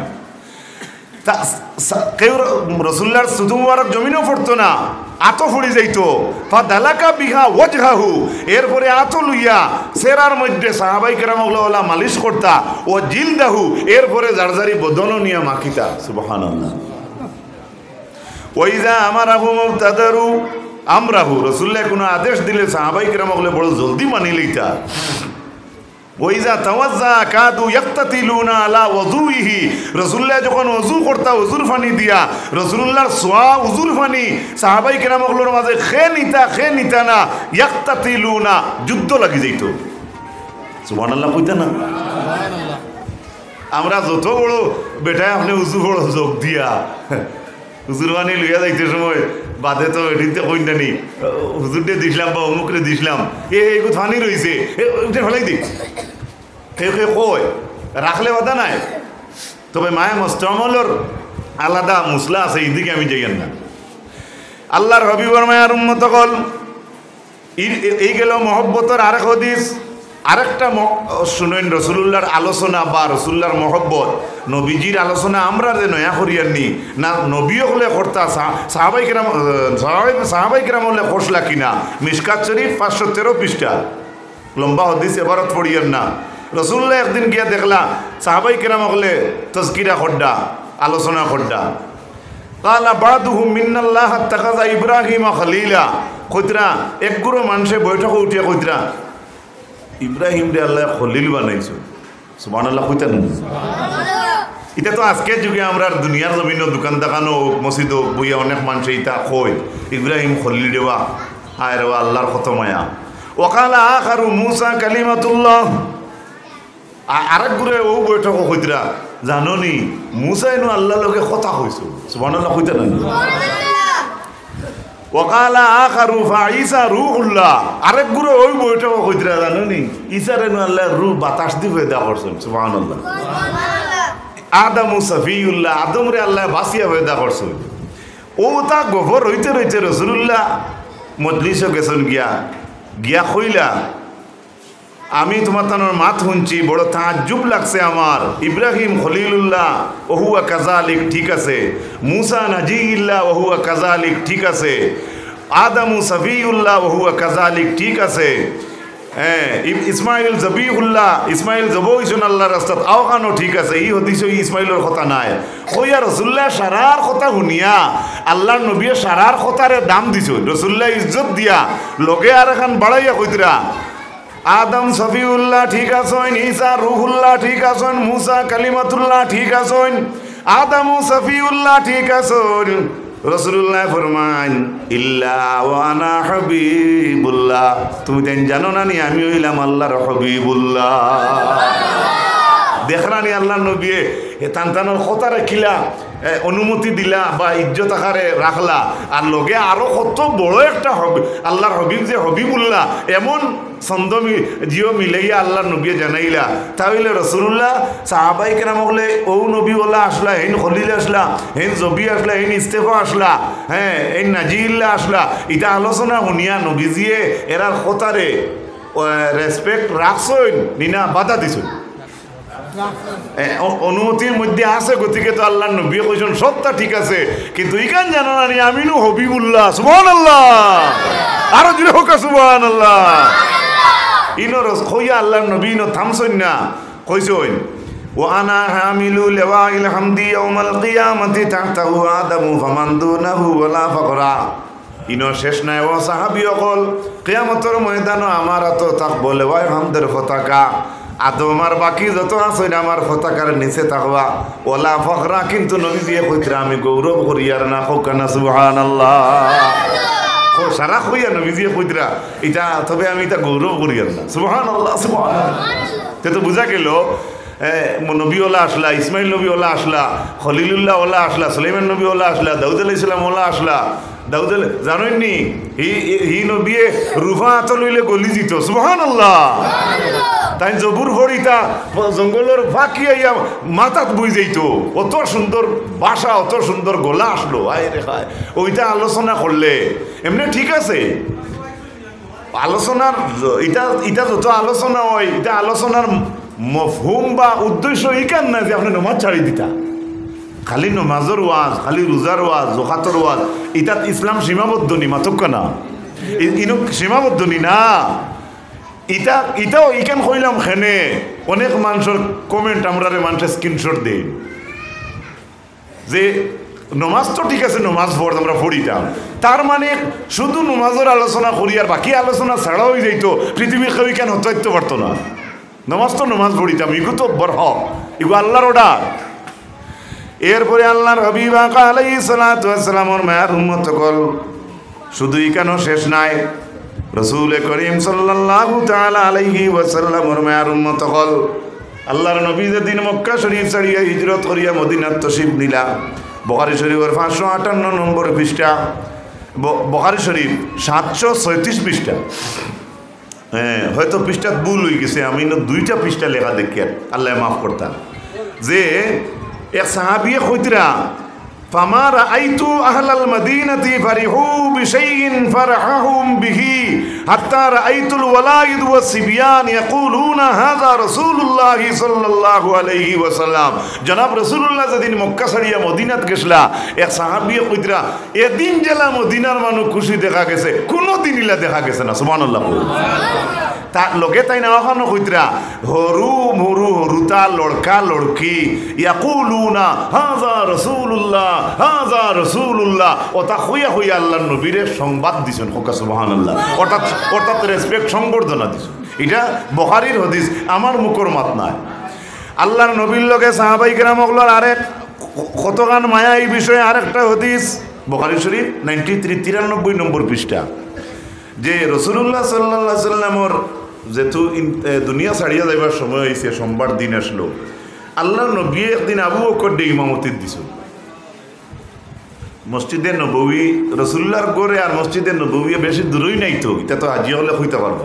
কেউ রসুল্লার ছোটো মুবারক জমিনও পড়তো না আতো ফুড়ি যাইতো ফাদালাকা বিহা ওয়াজহাহু এরপরে আতো লইয়া সেরার মধ্যে সাহাবাই কেরামগুলা মালিশ করতা ও জিলদাহু এরপরে জারজারি বদন নিয়া মাখিতা সুবহানাল্লাহ ওইজা আমারাহু মুবতাদারু আমরাহু রাসূলুল্লাহ কোনো আদেশ দিলে সাহাবাই কেরামগুলা বড় জলদি মানি লইতা ওইজা তাওয়াজ্জা কাদু ইয়াক্তাতিলুনা আলা ওযুইহি রাসূলুল্লাহ যখন ওযু করতা ওযুর পানি দিয়া রাসূলুল্লাহর সোয়া ওযুর পানি সাহাবায়ে কেরামগুলোর মাঝে খে নিতা না ইয়াক্তাতিলুনা যুদ্ধ লাগি যাইতো সুবহানাল্লাহ কইতা না সুবহানাল্লাহ আমরা যত বড় বেটা আপনি ওযু বড় যোগ দিয়া হুজুর পানি লইয়া যাইতে সময় বাদে তো এটিতে কই না নি হুজুরকে দিছিলাম বা অমুকরে দিছিলাম এই পানি রইছে উঠে ফেলাই দি কেউ কয় রাখলে বাধা নাই তবে মায়া মোস্তামলের আলাদা মুসলা আছে এইদিকে আমি যাই না আল্লাহর হবিবর মায়ার উম্মত কল এই গেল মহব্বতের আরেক হাদিস আরেকটা শুনেন রসুল্লাহর আলোচনা বা রসুল্লাহর মহব্বত নবীজির আলোচনা আমরা যে নয়া করিয়ারনি না নবীও হলে কর্তা সাহাবাই কেরাম হলে খসলা কিনা মিশকাত শরীফ 513 পৃষ্ঠা লম্বা হদিস এবারত পড়িয়ার না রসুল্লাহ একদিন গিয়া দেখলা সাহাবাই কেরাম হলে তজকিরা খড্ডা আলোচনা খড্ডা কালা বাদুহু মিন্নাল্লাহ তাখাযা ইব্রাহিম খলিলা কইতরা একগুলো মানুষে বৈঠকে উঠিয়া কইতরা ইব্রাহিম রে আল্লাহ খলিল বানাইছো সুবহানাল্লাহ কইতা না সুবহানাল্লাহ এটা তো আজকের যুগে আমরা দুনিয়ার জমিন দোকান দেখানো মসজিদ বইয়া অনেক মানুষ এটা কই ইব্রাহিম খলিল দেওয়া হায় রে আল্লাহর কত মায়া ওয়াকালা আখারু মুসা কালিমাতুল্লাহ আরেক গুরে ও বৈঠক কইতরা জাননি মুসা এনো আল্লাহর লগে কথা কইছো সুবহানাল্লাহ কইতা না সুবহানাল্লাহ ওকালা আখারু ফাঈসা রূহুল্লাহ, আরেক গুরু ওই বইটাও কইতরা জানো নি, ঈসারে নু আল্লাহ রূহ বাতাস দি পয়দা করছেন, সুবহানাল্লাহ। আদমু সফিউল্লাহ, আদমরে আল্লাহ বাসিয়া পয়দা করছেন। ও তা গফর হইতে রইতে রাসূলুল্লাহ মজলিসে গেছেন, গিয়া কইলা আমি তোমার তানোর মাত শুনছি, বড় তাজ্জুব লাগছে আমার। ইব্রাহিম খলিলুল্লাহ ওহুয়া কাজালিক, ঠিক আছে। মুসা নাজিউল্লাহ ওহুয়া কাজালিক, ঠিক আছে। আদমু সফিউল্লাহ ওহুয়া কাজালিক, ঠিক আছে। হ্যাঁ, ইসমাইল জবিহুল্লাহ, ইসমাইল জবইছুন আল্লাহর রাস্তাত, আওখানো ঠিক আছে। ই হদিস ইসমাইলের কথা নাই। কইয়া রসুল্লাহ সারার কথা শুনিয়া আল্লাহর নবী সারার কথারে দাম দিছ, রসুল্লাহ ইজ্জত দিয়া লগে আর এখন বাড়াইয়া কইতরা আদম সফিউল্লাহ ঠিক আছেন, ঈসা রুহুল্লাহ ঠিক আছেন, মুসা কালিমাতুল্লাহ ঠিক আছেন, আদমু সফিউল্লাহ ঠিক আছেন। রাসূলুল্লাহ ফরমান ইল্লা ওয়া আনা হাবিবুল্লাহ, তুমি দেন জানো না নি আমি হইলাম আল্লাহর হাবিবুল্লাহ। দেখরানি আল্লাহ নবী তান্তানোর কথা রাখিলা, অনুমতি দিলা বা ইজ্জত আকারে রাখলা, আর লগে আরো কত বড় একটা আল্লাহর হবিব যে হবিবুল্লাহ, এমন ছন্দ জিও মিলাইয়া আল্লাহর নবী জানাইলা। তাহলে রসুল্লাহ সাহাবাই কেরাম হলে ও নবীওয়ালা আসলা, হেন খলিল আসলা, হেন জবি আসলা, হেন ইস্তেফা আসলা, হ্যাঁ এই নাজিউল্লাহ আসলা, এটা আলোচনা শুনিয়া নবীজিয়ে এরার কথারে রেসপেক্ট রাখছই নিনা বাধা দিছই, অনুমতির মধ্যে আছে। গতিকে তো আল্লাহ নবী কইছেন সবটা ঠিক আছে, কিন্তু ইকান জানো না আমিনু হবিবুল্লাহ, সুবহানাল্লাহ। আরো জোরে হোক সুবহানাল্লাহ। ইনো রস কইয়া আল্লাহ নবী ইনো থামছই না, কইছই ওয়া আনা হামিলু লিওয়াইল হামদি ইয়াউমাল কিয়ামাতি তাহতাহু আদামু ফামান দুনাহু ওয়ালা ফাকরা। ইনো শেষ নাই ও সাহাবী সকল, কিয়ামতের ময়দানে আমার তো থাকবো লিওয়াইল হামদের পতাকা, আদমার বাকি যত আছে আমার পতাকার নিচে থাকবা, ওলা ফখরা। কিন্তু নবীজিয়ে কইতরা আমি গৌরব করি আর না হোকানা, সুবহানাল্লাহ। সারা কইয়া নবীজিয়ে কইতরা এটা, তবে আমি এটা গৌরব করি আর না, সুবহানাল্লাহ সুবহানাল্লাহ। তো বুঝা গেল নবীওয়ালা আসলা, ইসমাইল নবীওয়ালা আসলা, খলিলুল্লাহ ওলা আসলা, সুলাইমান নবীওয়ালা আসলা, দাউদ আলাইহিস সালাম ওলা আসলা। দাউদ জানেননি হি নবী রুফা আত লইলে গলি জিত, সুবহানাল্লাহ। তাই জবুর ভরিতা জঙ্গলের ফাঁকি আইয়া মাথাত বই যাইত, অত সুন্দর বাসা, অত সুন্দর গলা আসলো, আয় রে খায়। ওইটা আলোচনা করলে এমনি ঠিক আছে, আলোচনার এটা যত আলোচনা হয়, এটা আলোচনার মফহুম বা উদ্দেশ্য ইকান না যে আপনি নমাজ ছাড়ি দিতা, খালি নমাজের ওয়াজ, খালি রোজার ওয়াজ, জকাতের ওয়াজ, ইটাত ইসলাম সীমাবদ্ধ নি, মাতক্কা না ইনো সীমাবদ্ধ নি না। ইটাও ইকান কইলাম খেনে অনেক মানুষের কমেন্ট আমরা মানুষের স্ক্রিনশট দেই যে নমাজ তো ঠিক আছে, নমাজ পড় আমরা পড়িতাম, তার মানে শুধু নমাজের আলোচনা করি আর বাকি আলোচনা ছাড়া হয়ে যাইতো, পৃথিবীর কেউ কেন হতে পারতো না। নমাজ তো নমাজ পড়িতাম, ইগু তো বড় ইগু আল্লাহর অর্ডার। এরপরে আল্লাহর হাবিব আলাইহিস সালাতু ওয়াস সালামের মায়ের উম্মত কল শুধু ইকানো শেষ নাই, রসুল করিম সাল্লাল্লাহু তাআলা আলাইহি ওয়াসাল্লামের মায়ের উম্মত কল আল্লাহর নবী যেদিন মক্কা শরীফ ছাড়িয়া হিজরত করিয়া মদিনাত তশরিফ নিলা, বুখারী শরীফের 558 নম্বর পৃষ্ঠা, বুখারী শরীফ 736 পৃষ্ঠা। হ্যাঁ, হয়তো পৃষ্ঠাত ভুল হয়ে গেছে, আমি দুইটা পৃষ্ঠা লেখা দেখি, আল্লাহ মাফ করতাম। যে এক সাহাবিয়ে কইতরা ফামা রাআইতু আহলাল মাদিনাতি ফারিহু বিশাইইন ফারহাহুম বিহি হাত্তা রাআইতুল ওয়ালাইদ ওয়াস সিবিয়ান ইয়াকুলুনা হাযা রাসূলুল্লাহ সাল্লাল্লাহু আলাইহি ওয়াসাল্লাম। জনাব রাসূলুল্লাহ যেদিন মক্কা ছাড়িয়া মদিনাত গেছলা, এক সাহাবিয়ে কইতরা এদিন জেলা মদিনার মানুষ খুশি দেখা গেছে, কোনোদিন ইলা দেখা গেছে না, সুবহানাল্লাহ। তার লগে তাই নাওয়াখানো কইতরা হরু মরু হরুতা লড়কা লড়কি ইয়াকুলুনা হাযা রাসূলুল্লাহ হাযা রাসূলুল্লাহ, ওটা হইয়া হইয়া আল্লাহর নবীরে সংবাদ দিছেন, হোকা সুবহানাল্লাহ। অর্থাৎ রেসপেক্ট সংবর্ধনা দিছেন। এটা বুখারীর হাদিস, আমার মুখর মাত নাই। আল্লাহর নবীর লগে সাহাবাই কেরামগুলোর আরেক কতগান মায়া এই বিষয়ে আরেকটা হাদিস, বুখারী শরীফ 93 নম্বর পৃষ্ঠা, যে রাসূলুল্লাহ সাল্লাল্লাহু আলাইহি ওয়াসাল্লামের যেহেতু দুনিয়া ছাড়িয়া যাইবার সময় হয়েছে, সোমবার দিন আসলো, আল্লাহর নবী একদিন আবু বকর দে ইমামতি দিছিল। মসজিদে নববী রসুল্লাহর গড়ে আর মসজিদে নববী বেশি দূরই নাই তো, এটা তো হাজি হলে হইতে পারবো।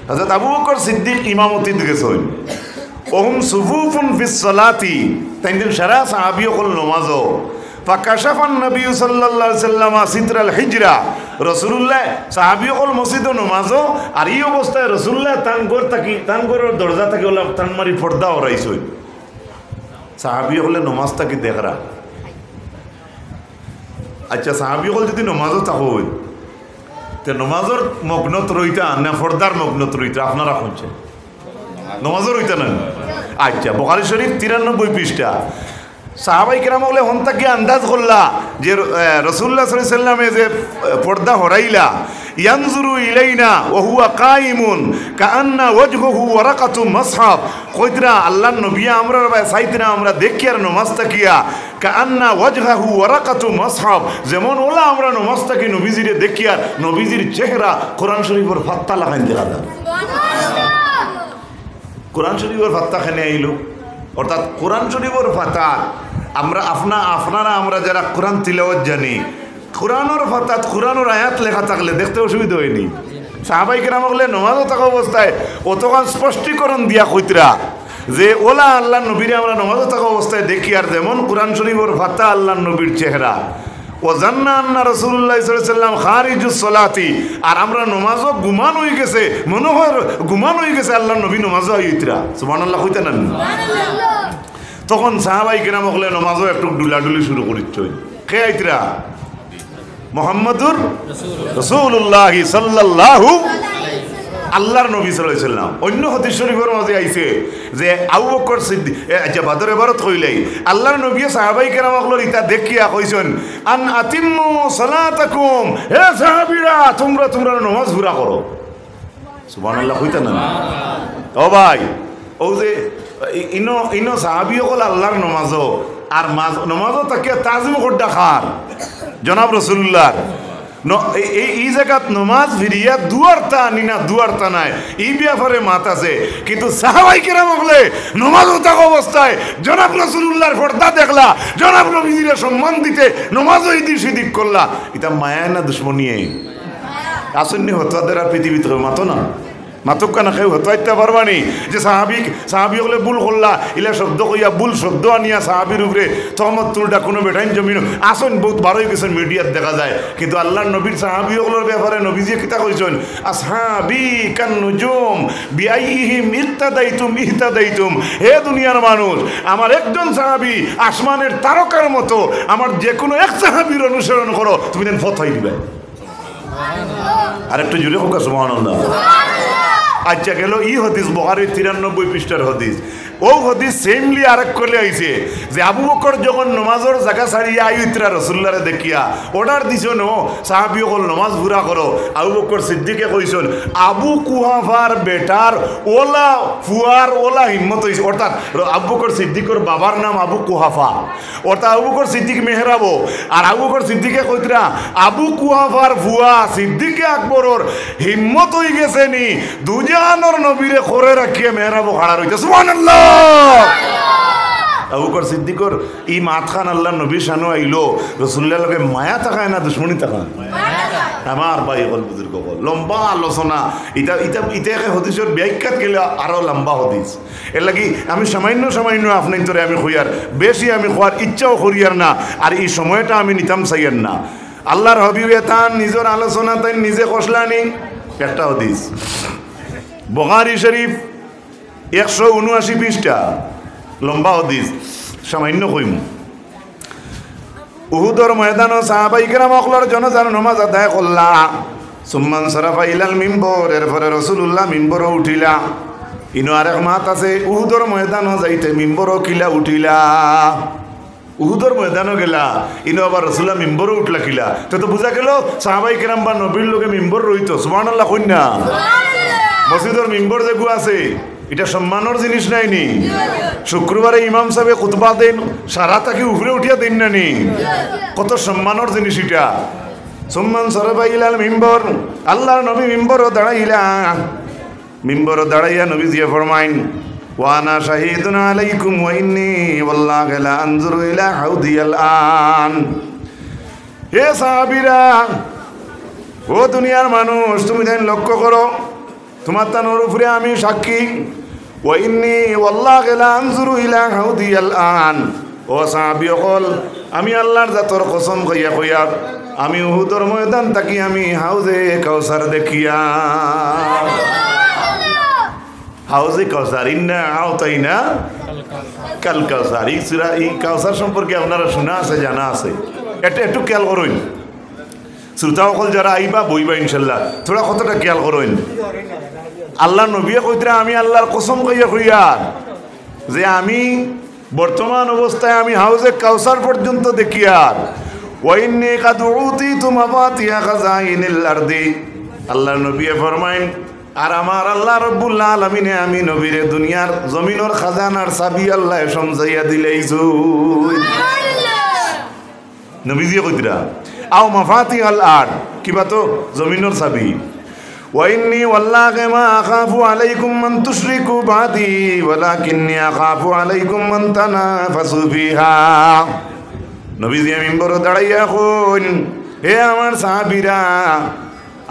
হযরত আবু বকর সিদ্দিক ইমামতি গেছেন, ওহুম সুফুফুন ফিস সালাতি, তাই সারা সাহাবী হল নমাজও। ফাকাশাফান নবী সাল্লাল্লাহু আলাইহি ওয়াসাল্লাম সিতরাল হিজরা, রাসূলুল্লাহ সাহাবী হল মসজিদে নমাজও, আর এই অবস্থায় রাসূলুল্লাহ তানগরের দরজা থেকে হল তানমারি পর্দা ওরাইছে। সাহাবী হলে নমাজটা কি দেখরা। আচ্ছা সাহাবী হল যদি নমাজও থাকো তে নমাজের মগ্নত রইতা না ফর্দার মগ্নত রইতা? আপনারা শুনছেন নমাজের রইতা না? আচ্ছা বুখারী শরীফ 93 পৃষ্ঠা। সাহাবাই কেরাম বলে হন তাকে আন্দাজ করলা যে রাসূলুল্লাহ সাল্লাল্লাহু আলাইহি ওয়াসাল্লামে যে পর্দা হরাইলা, ইয়ানজুরু ইলাইনা ওয়া হুয়া কাইমুন কাআন্না ওয়াজহুহু ওয়ারাকাতু মাসহাব, কইতরা আল্লাহর নবী আমরা সাইতনা আমরা দেখি আর নামাজটা কিয়া কাআন্না ওয়াজহুহু ওয়ারাকাতু মাসহাব, যেমন ওলা আমরা নামাজটা কি নবীজিরে দেখি আর নবীজির চেহারা কোরআন শরীফের ফাত্তা লাগাইন দেখা যায়। কোরআন শরীফের ফাত্তা খানে আইলো, অর্থাৎ কোরআন শরীফের ফাতা আমরা আপনারা আমরা যারা কোরআন তিলাওয়াত জানি, কোরআনের ফাতাত কোরআনের আয়াত লেখা থাকলে দেখতে অসুবিধা হয়নি। সাহাবাই কেরাম বলে নমাজও থাকা অবস্থায় অতখান স্পষ্টীকরণ দিয়া কইতরা যে ওলা আল্লাহ নবীরে আমরা নমাজও থাকা অবস্থায় দেখি আর যেমন কোরআন শরীফের ফাতা আল্লাহ নবীর চেহারা। ও জান্না আন্না রাসূলুল্লাহ সাল্লাল্লাহু আলাইহি ওয়াসাল্লাম খারিজুস সালাতি, আর আমরা নমাজও গুমান হয়ে গেছে, মনে হয় গুমান হয়ে গেছে আল্লাহ নবী নমাজও হইতরা। সুবহানাল্লাহ কইতে না? তখন সাহাবাই কেরাম হলে নমাজও একটু ডুলাডুলি শুরু করিচ্ছে। কে আইতরা? মুহাম্মাদুর রাসূলুল্লাহ সাল্লাল্লাহু আল্লাহর নবী সাল্লাল্লাহু আলাইহি ওয়াসাল্লাম। অন্য হাদিস শরীফের মাঝে আইছে যে আবু বকর সিদ্দিক, আচ্ছা বাদর ইবারত কইলেই আল্লাহর নবী সাহাবাই কেরাম হল ইতা দেখিয়া কইছেন আন আতিম্মু সালাতাকুম, হে সাহাবীরা তোমরা নামাজ পুরা করো। সুবহানাল্লাহ কইতা না? ও ভাই ও যে ইনো সাহাবী হল আল্লাহর নমাজও আর নমাজও তাকে তাজিম করডা খার জনাব রাসূলুল্লাহ এই জায়গাত নমাজ ফিরিয়া দুয়ারটা আনি না দুয়ারটা নাই, এই ব্যাপারে মাত আছে। কিন্তু সাহাবাই কেরাম হলে নমাজও থাকা অবস্থায় জনাব রাসূলুল্লাহর পর্দা দেখলা, জনাব নবীজির সম্মান দিতে নমাজও ইদিক সিদিক করলা, এটা মায়া না দুশ্মনী? আসন্নি হতাদের আর পৃথিবীতে মাতো না, মাতক কানা কেউ হতাইতে পারবানি যে সাহাবি হলে ভুল করলা ইলা শব্দ কইয়া ভুল শব্দ আনিয়া সাহাবির উপরে তহমত তুলটা কোনো বেটাইন জমিন আসন বহুত বারোই গেছেন মিডিয়াত দেখা যায়। কিন্তু আল্লাহর নবীর সাহাবি হলের ব্যাপারে নবীজি কিতা কইছেন আসহাবি কান নুজুম বিআইহিম ইহতাদাইতুম, হে দুনিয়ার মানুষ আমার একজন সাহাবি আসমানের তারকার মতো, আমার যে কোনো এক সাহাবির অনুসরণ করো তুমি দেন ফত হয়ে দিবে। আর একটু জুড়ে হোক সুবহানাল্লাহ। আচ্ছা গেল ই হদিস বুখারীর 93 পৃষ্ঠার হদিস। ও হদিস সেমলি আরেক করলে আইছে যে আবু বকর যখন নমাজের জায়গা ছাড়িয়া আইতরা রাসূলুল্লাহরে দেখিয়া অর্ডার দিছেন ও সাহাবী হল নমাজ পুরা করো। আবু বকর সিদ্দিকে কইছেন আবু কুহাফার বেটার ওলা ফুয়ার ওলা হিম্মত হইছে, অর্থাৎ আবু বকর সিদ্দিকের বাবার নাম আবু কুহাফা, অর্থাৎ আবু বকর সিদ্দিক মেহরাবো, আর আবু বকর সিদ্দিকে কইতরা আবু কুহাফার ফুয়া সিদ্দিকে আকবরর হিম্মত হই গেছে নি দুজানোর নবীরে করে রাখিয়ে মেহরাবো খাড়া রইছে। সুবহানাল্লাহ। আবু বকর সিদ্দিকর এই মাতখান আল্লাহ নবী শানু আইলো, রাসূলুল্লাহর লগে মায়া তাকায় না দুশমনী তাকায়? আমার ভাই হল বুজুর্গ হল লম্বা আলোচনা, ইটা হদিসের ব্যাখ্যাত গেলে আরো লম্বা হদিস। এর লাগি আমি সামান্য আপনার তোরে আমি খুঁয়ার বেশি আমি খোয়ার ইচ্ছাও করিয়ার না, আর এই সময়টা আমি নিতাম চাইয়ার না। আল্লাহর হবিবে তান নিজের আলোচনা তাই নিজে কষলানি। একটা হদিস বুখারী শরীফ 179 পৃষ্ঠা, লম্বা হদিস, সামান্য কইম। উহুদর ময়দান সাহাবাই কেরাম অকলর জনজার নমাজ আদায় করলা, সুম্মান সরাফা ইলাল মিম্বর, এরপরে রাসূলুল্লাহ মিম্বর উঠিলা। ইনো আরেক মাত আছে উহুদর ময়দান যাইতে মিম্বর কিলা উঠিলা, উহুদর ময়দানও গেলা ইনো আবার রাসূলুল্লাহ মিম্বরও উঠলা কিলা, তো বুঝা গেল সাহাবাই কেরাম বা নবীর লোকে মিম্বর রইতো। সুবহানাল্লাহ কইনা? মসজিদের মিম্বর যেগু আছে এটা সম্মানের জিনিস নাইনি? শুক্রবারে ইমাম সাহেব খুতবা দেন সারা তাকে উপরে উঠিয়া দেন না নি? কত সম্মানের জিনিস এটা। সম্মান সরবাইলাল মিম্বর, আল্লাহর নবী মিম্বরও দাঁড়াইলা, মিম্বরও দাঁড়াইয়া নবী জিয়া ফরমাইন ওয়ানা শাহিদুন আলাইকুম ওয়া ইন্নী ওয়াল্লাহি লা আনজুরু ইলা হাউদিয়াল আন, হে সাহাবীরা, ও দুনিয়ার মানুষ, তুমি তাই লক্ষ্য করো, তোমার তানোর উপরে আমি সাক্ষী। ওয়া ইন্নী ওয়াল্লাহি লা আনজুরু ইলা হাউদিয়াল আন। ও সাহাবী হল, আমি আল্লাহর জাতর কসম কইয়া কইয়া আমি উহুদের ময়দান থাকি আমি হাউজে কাউসার দেখিয়া। হাউজে কাউসার, ইন্না আওতাইনা কাল কাউসার। এই কাউসার সম্পর্কে আপনারা শোনা আছে, জানা আছে? এটা একটু খেয়াল করুন শ্রোতাসকল যারা আইবা বইবা ইনশাল্লাহ, থোড়া কতটা খেয়াল করুন। আল্লাহ নবীয়ে কইতরা আমি আল্লাহর কসম কইয়া কইয়া যে আমি বর্তমান অবস্থায় আমি হাউজে কাউসার পর্যন্ত দেখি। আর ওয়াইন্নী কাদ উতিতু মাফাতিহা খাযাইনিল আরদি। আল্লাহ নবীয়ে ফরমাইন, আর আমার আল্লাহ রব্বুল আলামিনে আমি নবীরে দুনিয়ার জমিনের খাজানার চাবি আল্লাহ সমজাইয়া দিলেইছু। নবীজিয়ে কইতরা আও মাফাতিহাল আরদ, কিবা তো জমিনের চাবি। ওয়াইন্নী ওয়াল্লাহি মা আখাফু আলাইকুম মান তুশরিকু বাদি ওয়ালাকিন্নী আখাফু আলাইকুম মান তানাফাসু ফিহা। নবীজি মিম্বরে দাঁড়াইয়া কইন, হে আমার সাহাবীরা,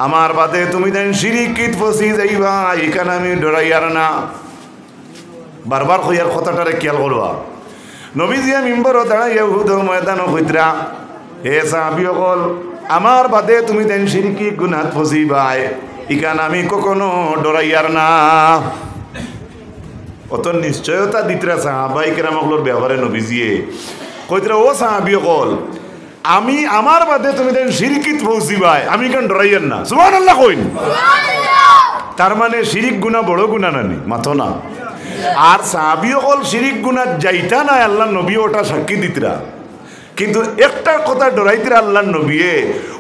আমার বাদে তুমি দেন শিরিকিত ফসি যাইবা, এখানে আমি ডরাইয়ার না। বারবার কইয়ার কথাটারে খেয়াল করবা। নবীজি মিম্বরে দাঁড়াইয়া উহুদের ময়দানও কইতরা, হে সাহাবী হল, আমার বাদে তুমি দেন শিরকি গুনাহ ফসিবাই, এখানে আমি কখনো ডরাইয়ার না। অত নিশ্চয়তা দিতরা সাহাবাই কেরামগুলোর ব্যবহারে নবীজিয়ে কইতরা, ও সাহাবী হল, আমি আমার বাদে তুমি দেন শিরকিত ফসিবাই, আমি কেন ডরাইয়ার না। সুবহানাল্লাহ কইন। তার মানে শিরিক গুনাহ বড় গুনাহ নানি, মাথো না। আর সাহাবী হল শিরিক গুনাহ যাইতা না, আল্লাহ নবী ওটা সাক্ষী দিতরা। কিন্তু একটা কথা ডরাইতে আল্লাহ নবীয়ে,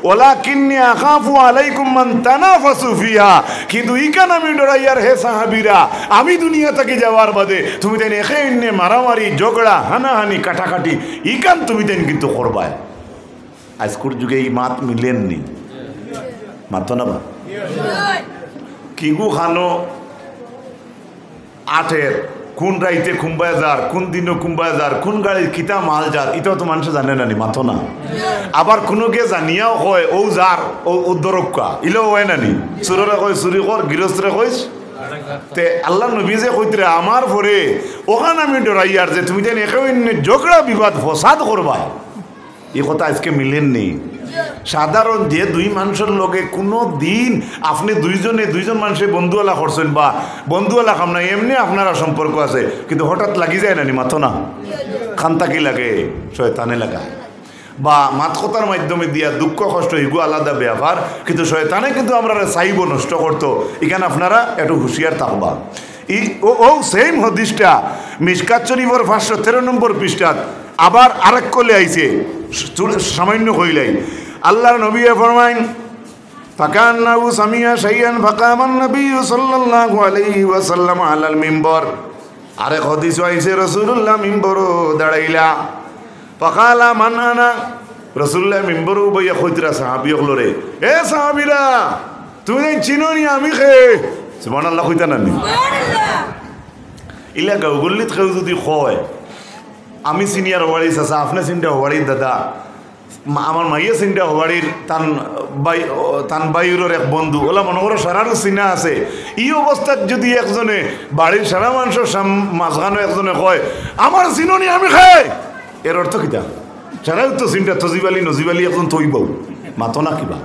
ওয়ালাকিন্নী আখাফু আলাইকুম মান তানাফাসু ফিহা, কিন্তু ইকান আমি ডরাইয়ার হে সাহাবীরা, আমি দুনিয়া থেকে যাওয়ার বাদে তুমি দেন এখানে মারামারি ঝগড়া হানাহানি কাটাকাটি ইকান তুমি দেন কিন্তু করবায়। আজকের যুগে এই মাত মিলেননি, মাতো না বা কিগু খানো আঠের কোন রাইতে কুম্বায় যার, কোন দিনও কুম্বায় যার, কোন গাড়ির কিতা মাল যার, এটাও তো মানুষ জানে না নি, মাথো না। আবার কোনোকে জানিয়াও হয় ও যার ও দরক্কা, ইলেও হয় না নি। চুররে কয় চুরি কর, গৃহস্থরে কইস। তে আল্লাহ নবী যে কইতরে আমার পরে ওখানে আমি ডরাইয়ার যে তুমি যেন একেবারে ঝগড়া বিবাদ ফসাদ করবা, এই কথা আজকে মিলেননি। সাধারণ যে দুই মানুষের লগে কোনো দিন আপনি দুইজন মানুষের বন্ধুওয়ালা করছেন বা বন্ধুওয়ালা খাম না, এমনি আপনারা সম্পর্ক আছে, কিন্তু হঠাৎ লাগি যায় না নি, মাথো না। খান্তাকি লাগে, শয়তানে লাগা বা মাত কথার মাধ্যমে দিয়া দুঃখ কষ্ট এগুলো আলাদা ব্যাপার, কিন্তু শয়তানে কিন্তু আমরা চাইব নষ্ট করতো। এখানে আপনারা একটু হুঁশিয়ার থাকবা। ও সেম হদিসটা মিশকাত শরীফের 513 নম্বর পৃষ্ঠাত আবার আরেক কলে আইছে, সামান্য কইলাই। আল্লাহর নবী ফরমাইন, ফাকান্নাহু সামিয়া শাইআন ফাকামান নবী সাল্লাল্লাহু আলাইহি ওয়াসাল্লাম আলাল মিম্বর। আরেক হাদিস আইছে রাসূলুল্লাহ মিম্বরও দাঁড়াইলা। ফাকালা মান আনা, রাসূলুল্লাহ মিম্বরও বইয়া কইতরা সাহাবী হলরে, এ সাহাবীরা তুমি চিনো নি আমি খে। সুবহানাল্লাহ কইতা না নি? সুবহানাল্লাহ। ইলা গাউগুল্লিত কেউ যদি কয় আমি সিনিয়র হওয়ারি চাচা, আপনি চিন্তা হওয়ারির দাদা, আমার মাইয়া চিন্তা হওয়ারির তান বাইরের এক বন্ধু, ওলা মনে করো সারারও চিনা আছে। এই অবস্থাত যদি একজনে বাড়ির সারা মানুষের মাঝখানো একজনে কয় আমার চিননি আমি খাই, এর অর্থ কিতা? সারাও তো চিন্তা তজিবালি নজিবালি একজন থইব, মাতো না কিবা।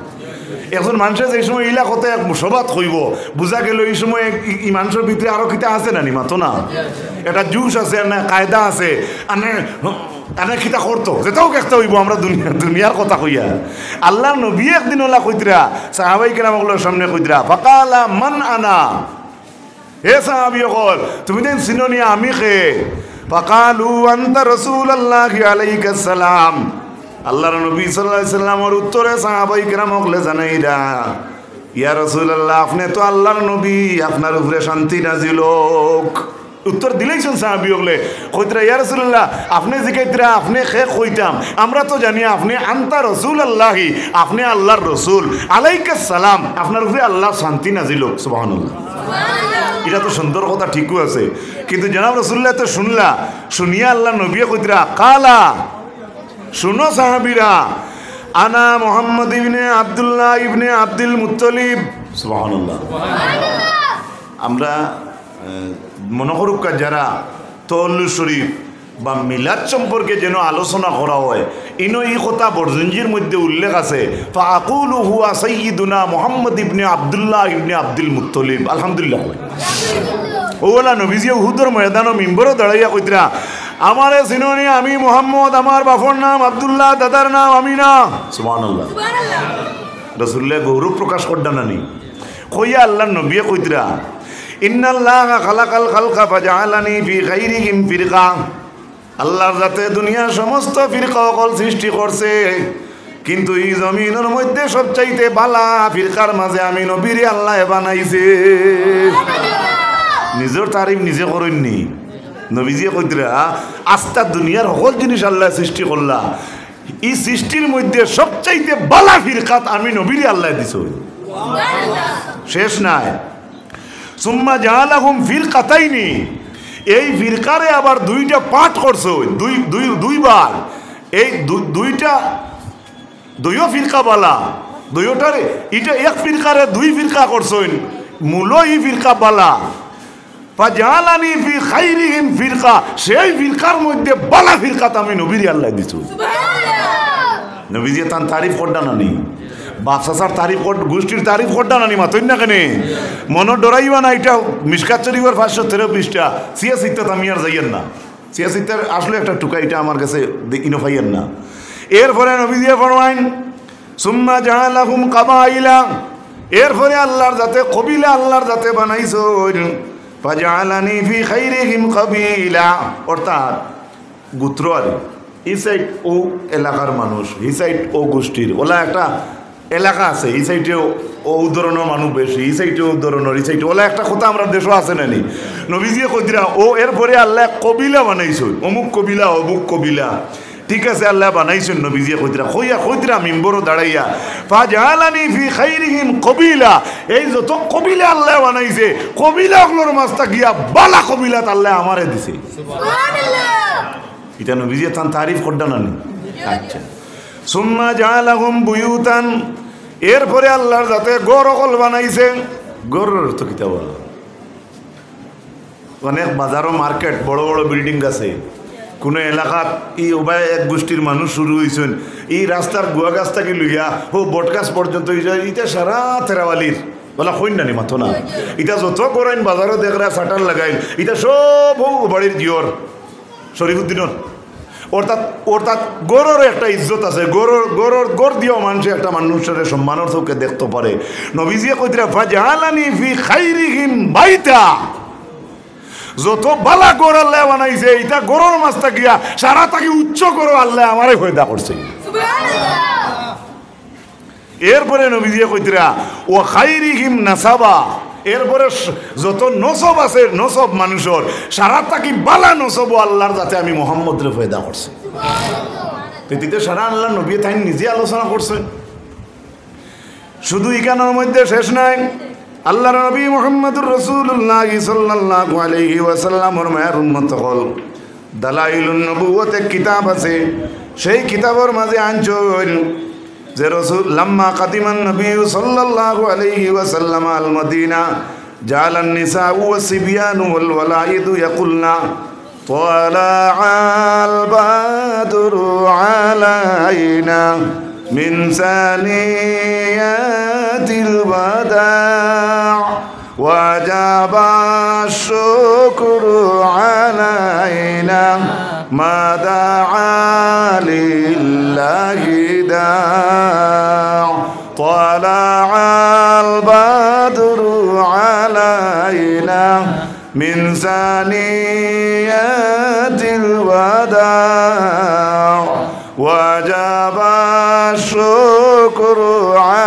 একজন মানুষের যে সময় ইলা কথা সবাত হইব, বুঝা গেল এই সময় এই মানুষের ভিতরে আরো কিতা আছে না নি, মাতো না। এটা জুস আছে না কায়দা আছে, আনে কিতা করতো যেটাও একটা হইব। আমরা দুনিয়ার কথা কইয়া আল্লাহ নবী একদিন ওলা কইতরা সাহাবাই কেরামগুলোর সামনে কইতরা, ফাকালা মান আনা, হে সাহাবী হল তুমি দেন চিননি আমি খে। ফাকালু আনতা রাসূলুল্লাহি আলাইহিস সালাম। আল্লাহর নবী সাল্লাল্লাহু আলাইহি সাল্লামের উত্তরে সাহাবাই কেরামগুলো জানাইরা, ইয়া রাসূলুল্লাহ আপনি তো আল্লাহর নবী, আপনার উপরে শান্তি নাজিল হোক। উত্তর দিলেইছেন সাহাবী হলে কইতরা, ইয়া রাসূলুল্লাহ আপনি জিকাইতরা আপনি খে কইতাম, আমরা তো জানি আপনি আনতা রাসূলুল্লাহি, আপনি আল্লাহর রাসূল, আলাইহিস সালাম আপনার উপরে আল্লাহ শান্তি নাজিল হোক। সুবহানাল্লাহ। এটা তো সুন্দর কথা, ঠিকও আছে, কিন্তু জনাব রাসূলুল্লাহ তো শুনিয়া আল্লাহ নবী কইতরা, কালা শুনো সাহাবীরা, আনা মুহাম্মদ ইবনে আব্দুল্লাহ ইবনে আব্দুল মুত্তালিব। সুবহানাল্লাহ। আমরা মনে করুক যারা তওয়াল্লু শরীফ বা মিলাদ সম্পর্কে যেন আলোচনা করা হয়, ইনো এই কথা বরজঞ্জির মধ্যে উল্লেখ আছে, ফাআকুলু হুয়া সাইয়্যিদুনা মুহাম্মদ ইবনে আব্দুল্লাহ ইবনে আব্দুল মুত্তালিব। আলহামদুলিল্লাহ। ওলা নবীজি উহুদের ময়দানও মিম্বরও দাঁড়াইয়া কইতরা, আমারে চিনোনি, আমি মুহাম্মদ, আমার বাপর নাম আব্দুল্লাহ, দাদার নাম আমিনা। সুবহানাল্লাহ। রাসূলুল্লাহ গৌরব প্রকাশ করডা নানি কইয়া আল্লাহর নবী কইতরা, ইন্নাল্লাহা খালাকাল খালকা ফাজআলানি ফি খাইরিহিম ফিরকা। আল্লাহর যাতে দুনিয়ার সমস্ত ফিরকা অকল সৃষ্টি করছে, কিন্তু এই জমিনের মধ্যে সবচাইতে বালা ফিরকার মাঝে আমি নবীরে আল্লাহ বানাইছে। নিজের তারিফ নিজে করেননি, নবীজি কইতরা আস্তা দুনিয়ার সকল জিনিস আল্লাহ সৃষ্টি করলা, এই সৃষ্টির মধ্যে সবচাইতে বালা ফিরকাত আমি নবীরে আল্লাহ দিছ। শেষ নাই, সুম্মা জাআলাহুম ফিরকাতাইনি, এই ফিরকারে আবার দুইটা পাঠ করছো, দুইবার। এই দুইও ফিরকা বালা, দুইটারে এটা এক ফিরকারে দুই ফিরকা করছেন, মূল এই ফিরকা বালা। ফাজআলানি ফি খাইরিহিম ফিরকা, সেই ফিরকার মধ্যে বালা ফিরকাত আমি নবীরে আল্লাহ দিছো। সুবহানাল্লাহ। নবীজি তার তারিফ করডা নানি, বাপসাসার তারিফ কর, গোষ্ঠীর তারিফ করডা নানি, মাতইন না কেনে মন ডরাইবা না। এটা মিশকাত শরীফের 513 পৃষ্ঠা। সিয়াসিত্তাত আমি আর যাইয়েন না, সিয়াসিত্তার আসলে একটা টুকা, এটা আমার কাছে ইনো ফাইয়েন না। এরপরে নবীজি ফরমাইন সুম্মা জাআলাহুম কাবাইলা, এরপরে আল্লাহর যাতে কবিলা আল্লাহর যাতে বানাইছো, ফাজআলানি ফি খাইরিহিম কাবিলা, অর্থাৎ গোত্র আর এই সাইড ও এলাকার মানুষ, এই সাইড ও গোষ্ঠীর, ওলা একটা এলাকা আছে, এই সাইডে ও ধরনের মানুষ বেশি, এই সাইডে ও ধরনের, এই সাইডে ওলা একটা কথা আমরা দেশও আছে নানি। নবীজি কইরা ও এরপরে আল্লাহ কবিলা বানাইছো, অমুক কবিলা অমুক কবিলা, ঠিক আছে আল্লাহ বানাইছেন। নবীজি কইরা মিম্বরও দাঁড়াইয়া ফাজআলানি ফি খাইরিহিম কবিলা, এই যত কবিলা আল্লাহ বানাইছে, কবিলাগুলোর মাঝটা গিয়া বালা কবিলাত আল্লাহ আমারে দিছে। সুবহানাল্লাহ। এটা নবীজি তার তারিফ করডা নানি। আচ্ছা, সুম্মা জাআলাহুম বুয়ুতান, এরপরে আল্লাহর যাতে গড় অকল বানাইছে। গড়ের তো কিতা বল, অনেক বাজারও মার্কেট বড় বড় বিল্ডিং আছে, কোনো এলাকাত এই উভয় এক গোষ্ঠীর মানুষ শুরু হয়েছেন, এই রাস্তার গুয়া গাছ থেকে লইয়া ও বটগাছ পর্যন্ত এটা সারা তেরাওয়ালির বলা হইন নানি মাথো না। এটা যত করেন বাজারও দেখরা শাটার লাগাইল, এটা সব বাড়ির জিওর শরীফুদ্দিনের। অর্থাৎ গড়ের একটা ইজ্জত আছে, গড় দিয়েও মানুষ একটা মানুষের সম্মানের চোখে দেখতে পারে। নবীজি কইরা ফাজআলানি ফি খাইরিহিম বাইতা, যত বালা গড় আল্লাহ বানাইছে, এটা গড়ের মাছটা গিয়া সারা তাকে উচ্চ গড় আল্লাহ আমারে ফয়দা করছে। এরপরে নবীজি কইরা ও খাইরিহিম নাসাবা, এরপরে যত নসব আছে, নসব মানুষের সারা তাকি বালা নসব আল্লাহর যাতে আমি মুহাম্মদরে ফয়দা করছি। পৃথিবীতে সারা আল্লাহ নবী তাই নিজে আলোচনা করছে। শুধু ইকানোর মধ্যে শেষ নাই, আল্লাহর নবী মুহাম্মদুর রাসূলুল্লাহ সাল্লাল্লাহু আলাইহি ওয়াসাল্লামের মায়ের উম্মত হল দালাইলুন নবুওয়াত এক কিতাব আছে, সেই কিতাবের মাঝে আনছেন যে রাসূল লাম্মা কাদিমান নবী সাল্লাল্লাহু আলাইহি ওয়াসাল্লাম আল মদিনা জালান নিসা ওয়াস সিবিয়ানু ওয়াল ওয়ালাইদু ইয়াকুলনা তালাআল বাদরু আলাইনা মিন সানিয়াতিল ওয়াদা' ওয়াজাবা শুকরু আলাইনা মা দা'a লিল্লাহি দা' তালাআল বাদরু আলাইনা মিন সানিয়াতিল ওয়াদা' ওয়াজাবা শুকরু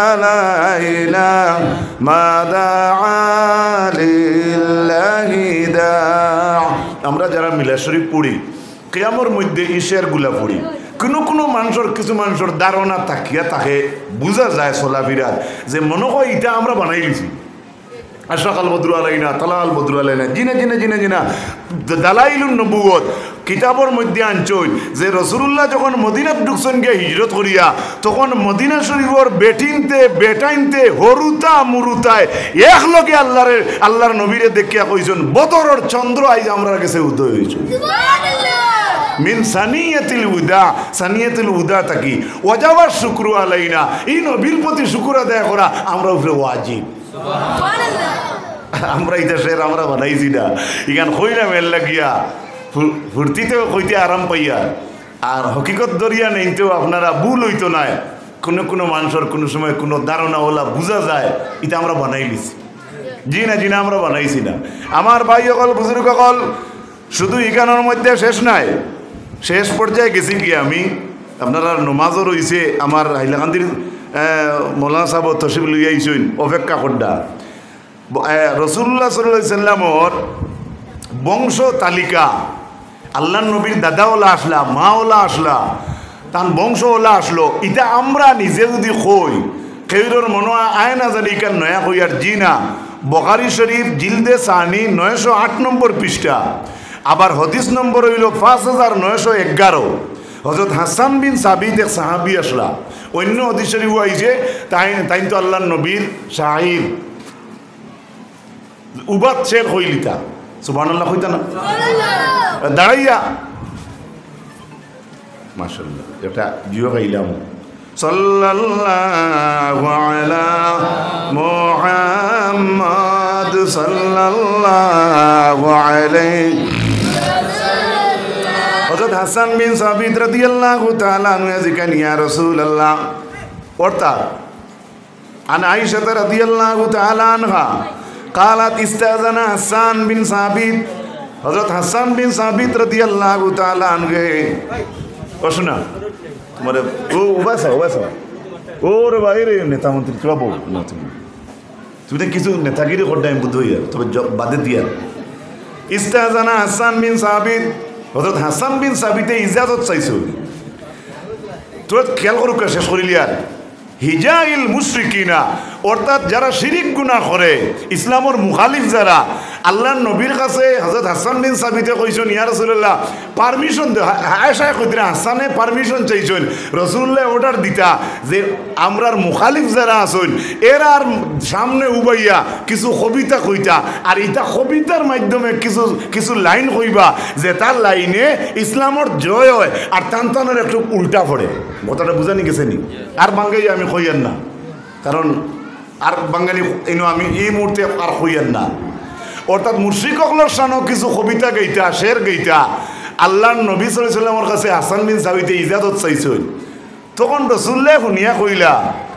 আলাইনা মা দা'a লিল্লাহি দা'। আমরা যারা মিলাদ শরীফ পড়ি, কিয়ামর মধ্যে ইশার গুলা পড়ি, কোনো মানুষের কিছু মানুষের ধারণা তাকিয়া তাকে বোঝা যায় চলাফেরার যে মনে হয় এটা আমরা বানাই লিছি, আশরাকাল বদরু আলাইনা তালাল বদরু আলাইনা জিনা জিনা জিনা জিনা দালাইলুন নবুয়ত কিতাবর মধ্যে আনছই যে রাসূলুল্লাহ যখন মদিনাত ঢুকছেন গিয়ে হিজরত করিয়া তখন মদিনা শরীফর বেটিনতে বেটাইনতে হরুতা মুরুতায় একলগে আল্লাহর নবীরে দেখিয়া কইছেন বদরের চন্দ্র আইজ আমরা কাছে উদয় হইছে মিন সানিয়াতিল উদা তাকি ওয়াজাবার শুকরু আলাইনা এই নবীর প্রতি শুকর আদায় করা আমরা উপরে ওয়াজিব আমরা এই দেশের আমরা বানাইছি না ইখান কইরা মেল লাগিয়া ফুর্তিতেও কইতে আরাম পাইয়া আর হকিকত দরিয়া নেইতেও আপনারা ভুল হইতো নাই কোনো মানুষের কোনো সময় কোনো ধারণা ওলা বোঝা যায় এটা আমরা বানাই লিছি জি না আমরা বানাইছি না আমার ভাই অকল বুজুর্গ অকল শুধু ইখানোর মধ্যে শেষ নাই শেষ পর্যায়ে গেছি কি আমি আপনারা নমাজও রয়েছে আমার হাইলাকান্দির মৌলানা সাহেব তসিফ লইয়া আইসইন অপেক্ষা করডা রাসূলুল্লাহ সাল্লাল্লাহু আলাইহি সাল্লামর বংশ তালিকা আল্লাহ নবীর দাদাওয়ালা আসলা মাওলা আসলা তার বংশওয়ালা আসলো এটা আমরা নিজে যদি কই কেউর মনে আয় না জানি কেন নয়া কই আর জি না বুখারী শরীফ জিলদে সানি 908 নম্বর পৃষ্ঠা আবার হাদিস নম্বর হইল 5911 হযরত হাসান বিন সাবিত এক সাহাবী আসলা অন্য হাদিস শরীফ আইছে তাই তো আল্লাহর নবীর শাহির উবাদ শের হইলিতা সুবহানাল্লাহ কইতা না দাঁড়াইয়া মাশাআল্লাহ এটা জিও গাইলাম সাল্লাল্লাহু আলা মুহাম্মদ সাল্লাল্লাহু আলাইহি হযরত হাসান বিন সাবিত রাদিয়াল্লাহু তাআলা আনহু জিকান ইয়া রাসূলুল্লাহ অর্থাৎ আন আয়েশা রাদিয়াল্লাহু তাআলা আনহা قالت استاذنا حسان بن ثابت হযরত হাসান বিন সাবিত রাদিয়াল্লাহু তাআলা আনহু ও শোনা তোমারে ও ওবাসা ওরে বাইরে নেতা মন্ত্রী কি বাবু না তুমি তো কিছু নেতাগিরি করতে আমি বুঝ হইয়া তবে বাদে দিয়া ইস্তাজানা হাসান বিন সাবিত হযরত হাসান বিন সাবিতে ইজাজত চাইছো তোর খেয়াল করুক শেষ করিলিয়ার হিজাইল মুশরিকিনা অর্থাৎ যারা শিরিক গুনাহ করে ইসলামের মুখালিফ যারা আল্লাহর নবীর কাছে হযরত হাসান বিন সাবিতে কইছেন ইয়া রাসূলুল্লাহ পারমিশন দে আয়েশা কইরা হাসানে পারমিশন চাইছেন রাসূলুল্লাহ অর্ডার দিতা যে আমরার মুখালিফ যারা আছেন এরার সামনে উবাইয়া কিছু কবিতা কইতা আর এটা কবিতার মাধ্যমে কিছু লাইন কইবা যে তার লাইনে ইসলামের জয় হয় আর তানতানের একটু উল্টা পড়ে কথাটা বুঝানি গেছে নি আর বাঙ্গাই আমি কইয়ান না কারণ আর বাঙালি এনো আমি এই মুহূর্তে আর কইয়ান না অর্থাৎ মুশরিকগুলোর সানো কিছু কবিতা গাইতা শের গাইতা আল্লাহর নবী সাল্লাল্লাহু আলাইহি ওয়াসাল্লামের কাছে হাসান বিন সাবিতে ইজাজত চাইছেন তখন রাসূলুল্লাহ শুনিয়া কইলা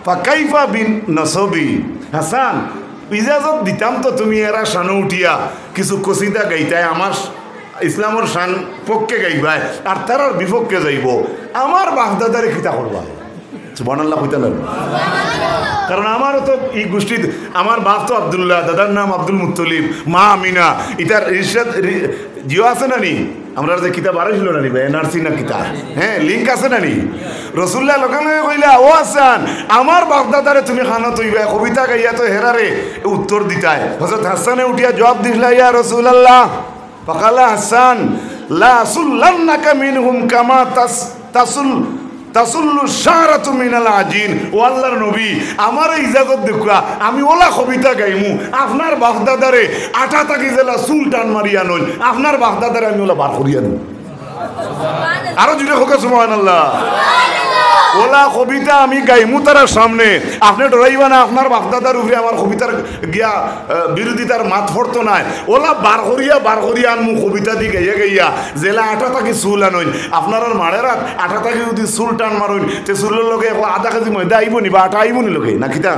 ফাকাইফা বিন নসবি হাসান ইজাজত দিতাম তো তুমি এরা সানো উঠিয়া কিছু কসিদা গাইতায় আমার ইসলামের শান পক্ষে গাইবাই আর তার বিপক্ষে যাইব আমার বাপদাদারে খিতা করবা সুবহানাল্লাহ কইতা না কারণ আমারও তো এই গোষ্ঠী আমার বাপ তো আব্দুল্লাহ দাদার নাম আব্দুল মুত্তলিব মা আমিনা এটার ইরশাদ জিও আছে না নি আমরা যে কিতাব আরছিল না নি এনআরসি না কিতাব হ্যাঁ লিঙ্ক আছে না নি রাসূলুল্লাহ লোকালে কইলা ও হাসান আমার বাপ দাদারে তুমি খানা তৈবা কবিতা গাইয়া তো হেরারে উত্তর দিতায় হযরত হাসানে উঠিয়া জবাব দিলা ইয়া রাসূলুল্লাহ ফাকালা হাসান লা সুল্লান্নাকা মিনহুম কামা তাসুল্লু শারাতু মিনাল আজিন ও আল্লাহর নবী আমার ইজাজত দেখা আমি ওলা কবিতা গাইমু আপনার বাপদাদারে আটা তাকি জেলা সুলতান মারিয়া নই আপনার বাপদাদারে আমি ওলা বার করিয়া দিই আরো জুড়ে হোক সুবহানাল্লাহ ওলা কবিতা আমি গাইমু তার সামনে আপনি ডরাইবা না আপনার বাপদাদার উপরে আমার কবিতার গিয়া বিরোধিতার মাত ফরতো নাই ওলা বার করিয়া আনমু কবিতা দি গাইয়া জেলা আটা থাকি চুল আনইন আপনার মাড়ের আটা থাকি যদি চুল টান মারইন তে চুলের লগে আধা কেজি ময়দা আইব নি বা আটা আইব নি লগে না কিতা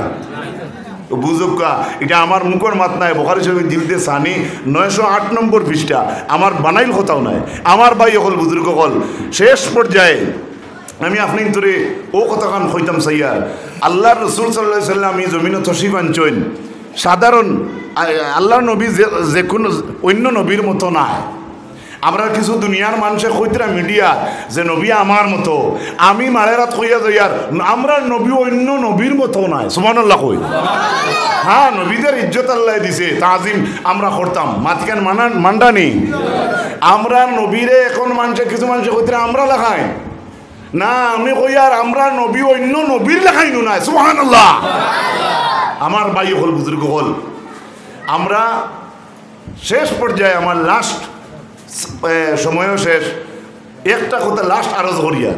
বুঝুকা এটা আমার মুখের মাত নাই বুখারী শরীফ জিলদে সানি 908 নম্বর পৃষ্ঠা আমার বানাইল কথাও নাই আমার ভাই হল বুজুর্গ হল শেষ পর্যায়ে আমি আপনি তোরে ও কথাখান কইতাম সাইয়ার আল্লাহর রাসূল সাল্লাল্লাহু আলাইহি সাল্লাম এই জমিনে তশরিফ আনছেন সাধারণ আল্লাহর নবী যে কোনো অন্য নবীর মতো না আমরা কিছু দুনিয়ার মানুষে কইতরা মিডিয়া যে নবী আমার মতো, আমি মারেরাত কইয়া যাই আর আমরা নবী অন্য নবীর মতো নাই। সুবহানাল্লাহ কই। হ্যাঁ, নবীদের ইজ্জত আল্লাহ দিছে, তাজিম আমরা করতাম, মাতকান মান্ডা নেই। আমরা নবীরে এখন মানুষে কিছু মানুষে কইতরা আমরা লেখাই না, আমি কই আর আমরা নবী অন্য নবীর লেখাই নাই। সুবহানাল্লাহ। আমার ভাই হল, বুজুর্গ হল, আমরা শেষ পর্যায়ে আমার লাস্ট সময়ও শেষ, একটা কথা লাস্ট আরজ করিয়া,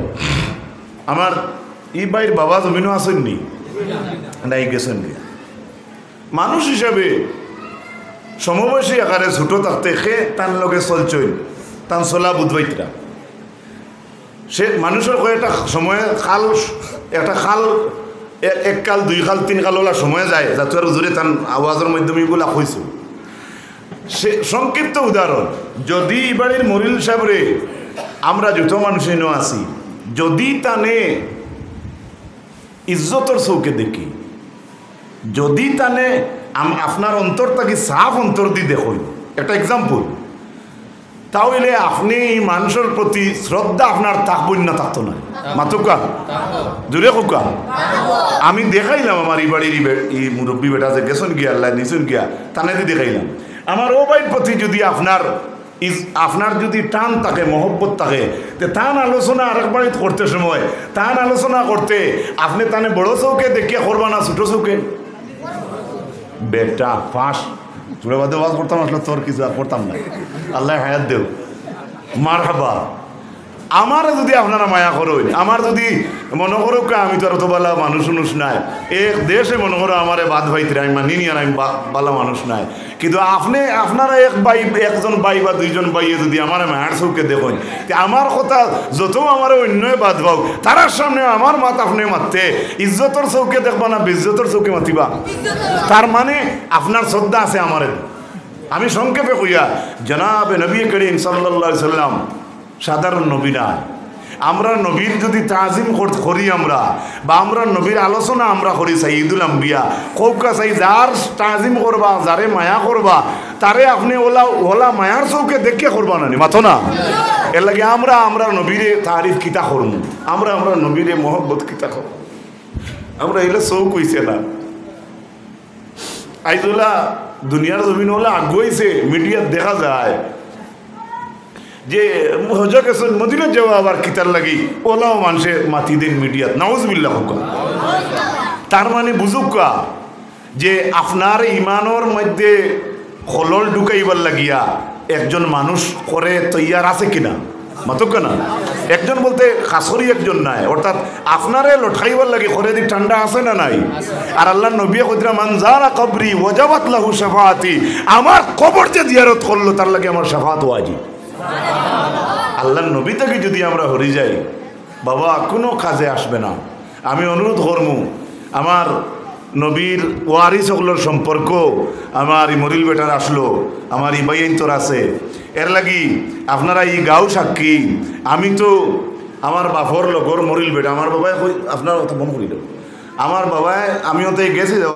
আমার ই ভাইয়ের বাবা জমিনও আসেননি নাই গেছেননি, মানুষ হিসাবে সমবয়সী আকারে ছোটো থাকতে সে তার লগে চলছই, তার চলা বুধবাইতরা সে মানুষের কয়েকটা সময়ে খাল, একটা খাল এক কাল দুই কাল তিন কাল ওলা সময় যায়, যাতে আর জোরে তার আওয়াজের মাধ্যমে এগুলা কইছো। সে সংক্ষিপ্ত উদাহরণ, যদি বাড়ির মরিল সাহেবরে আমরা যত মানুষ এনে আছি, যদি তানে ইজ্জতর চৌকে দেখি, যদি তানে আপনার অন্তর তাকে সাফ অন্তর দিয়ে দেখুন, একটা এক্সাম্পল, তাহলে আপনি মানুষের প্রতি শ্রদ্ধা আপনার থাকবই না, থাকতো না মাতুকা জুড়ে কুকা। আমি দেখাইলাম আমার এই বাড়ির এই মুরব্বী বেটা যে গেছেন গিয়া আল্লাহ নিচুন গিয়া তানে দিয়ে দেখাইলাম, আমার ও ভাইয়ের প্রতি যদি আপনার যদি টান থাকে, মহব্বত থাকে, তো টান আলোচনা আরেক বাড়িতে করতে সময় টান আলোচনা করতে আপনি তানে বড় চৌকে দেখিয়া করবা না ছোট চৌকে? বেটা ফাঁস চুড়ে বাদে ওয়াজ করতাম, আসলে তোর কিছু আর করতাম না, আল্লাহ হায়াত দেও, মার হাবা। আমার যদি আপনারা মায়া করুন, আমার যদি মনে করো আমি তো আর তো বালা মানুষ উনুষ নাই, এক দেশে মনে করো আমার বাদ ভাইতে আমি মানি নি আর আমি বালা মানুষ নাই, কিন্তু আপনারা একজন ভাই বা দুইজন ভাইয়ে যদি আমার মায়ের চৌকে দেখুন, আমার কথা যত আমার অন্যই বাদ ভাও, তারার সামনে আমার মাত আপনি মারতে ইজ্জতর চৌকে দেখবা না বেজ্জতর চৌকে মাতিবা, তার মানে আপনার শ্রদ্ধা আছে আমারে। আমি সংক্ষেপে কইয়া, জনাবে নবী করিম সাল্লাল্লাহু আলাইহি সাল্লাম সাধারণ নবী না, আমরা নবীর যদি তাজিম করি আমরা, বা আমরা নবীর আলোচনা আমরা করি সাইয়্যিদুল আম্বিয়া, কৌকা চাই যার তাজিম করবা, যারে মায়া করবা, তারে আপনি ওলা মায়ার চৌকে দেখে করবা না, মাথো না। এর লাগে আমরা নবীরে তারিফ কিতা করব, আমরা নবীরে মহব্বত কিতা করব, আমরা এলে চৌক হইছে না। আইজোলা দুনিয়ার জমিন হলে আগুয়াইছে, মিডিয়াত দেখা যায় যে হজা গেছেন মদিনা যাওয়া, আবার কিতার লাগি ওলাও মানুষে মাতি দিন মিডিয়াত, নাউজুবিল্লাহ হুকা। তার মানে বুঝুকা যে আপনার ইমানোর মধ্যে খলল ঢুকাইবার লাগিয়া একজন মানুষ করে তৈয়ার আছে কিনা, মাতুকা না। একজন বলতে খাসরি একজন নাই, অর্থাৎ আপনারে লঠাইবার লাগে করে দি ঠান্ডা আছে না নাই। আর আল্লাহ নবী কইরা মান যারা কবরি ওয়াজাবাত লাহু শাফাআতি, আমার কবর যে জিয়ারত করলো তার লাগে আমার শাফাআত ওয়াজিব। আল্লাহর নবী থেকে যদি আমরা হরি যাই, বাবা কোনো কাজে আসবে না। আমি অনুরোধ করমু, আমার নবীর ওয়ারিস সকলের সম্পর্ক আমার এই মরিল বেটার আসলো, আমার এই বাইন্তর আছে, এর লাগি আপনারা এই গাঁও সাক্ষী। আমি তো আমার বাপর লগর মরিল বেটা, আমার বাবাই আপনার কথা মন করিল, আমার বাবাই আমিও তো গেছি।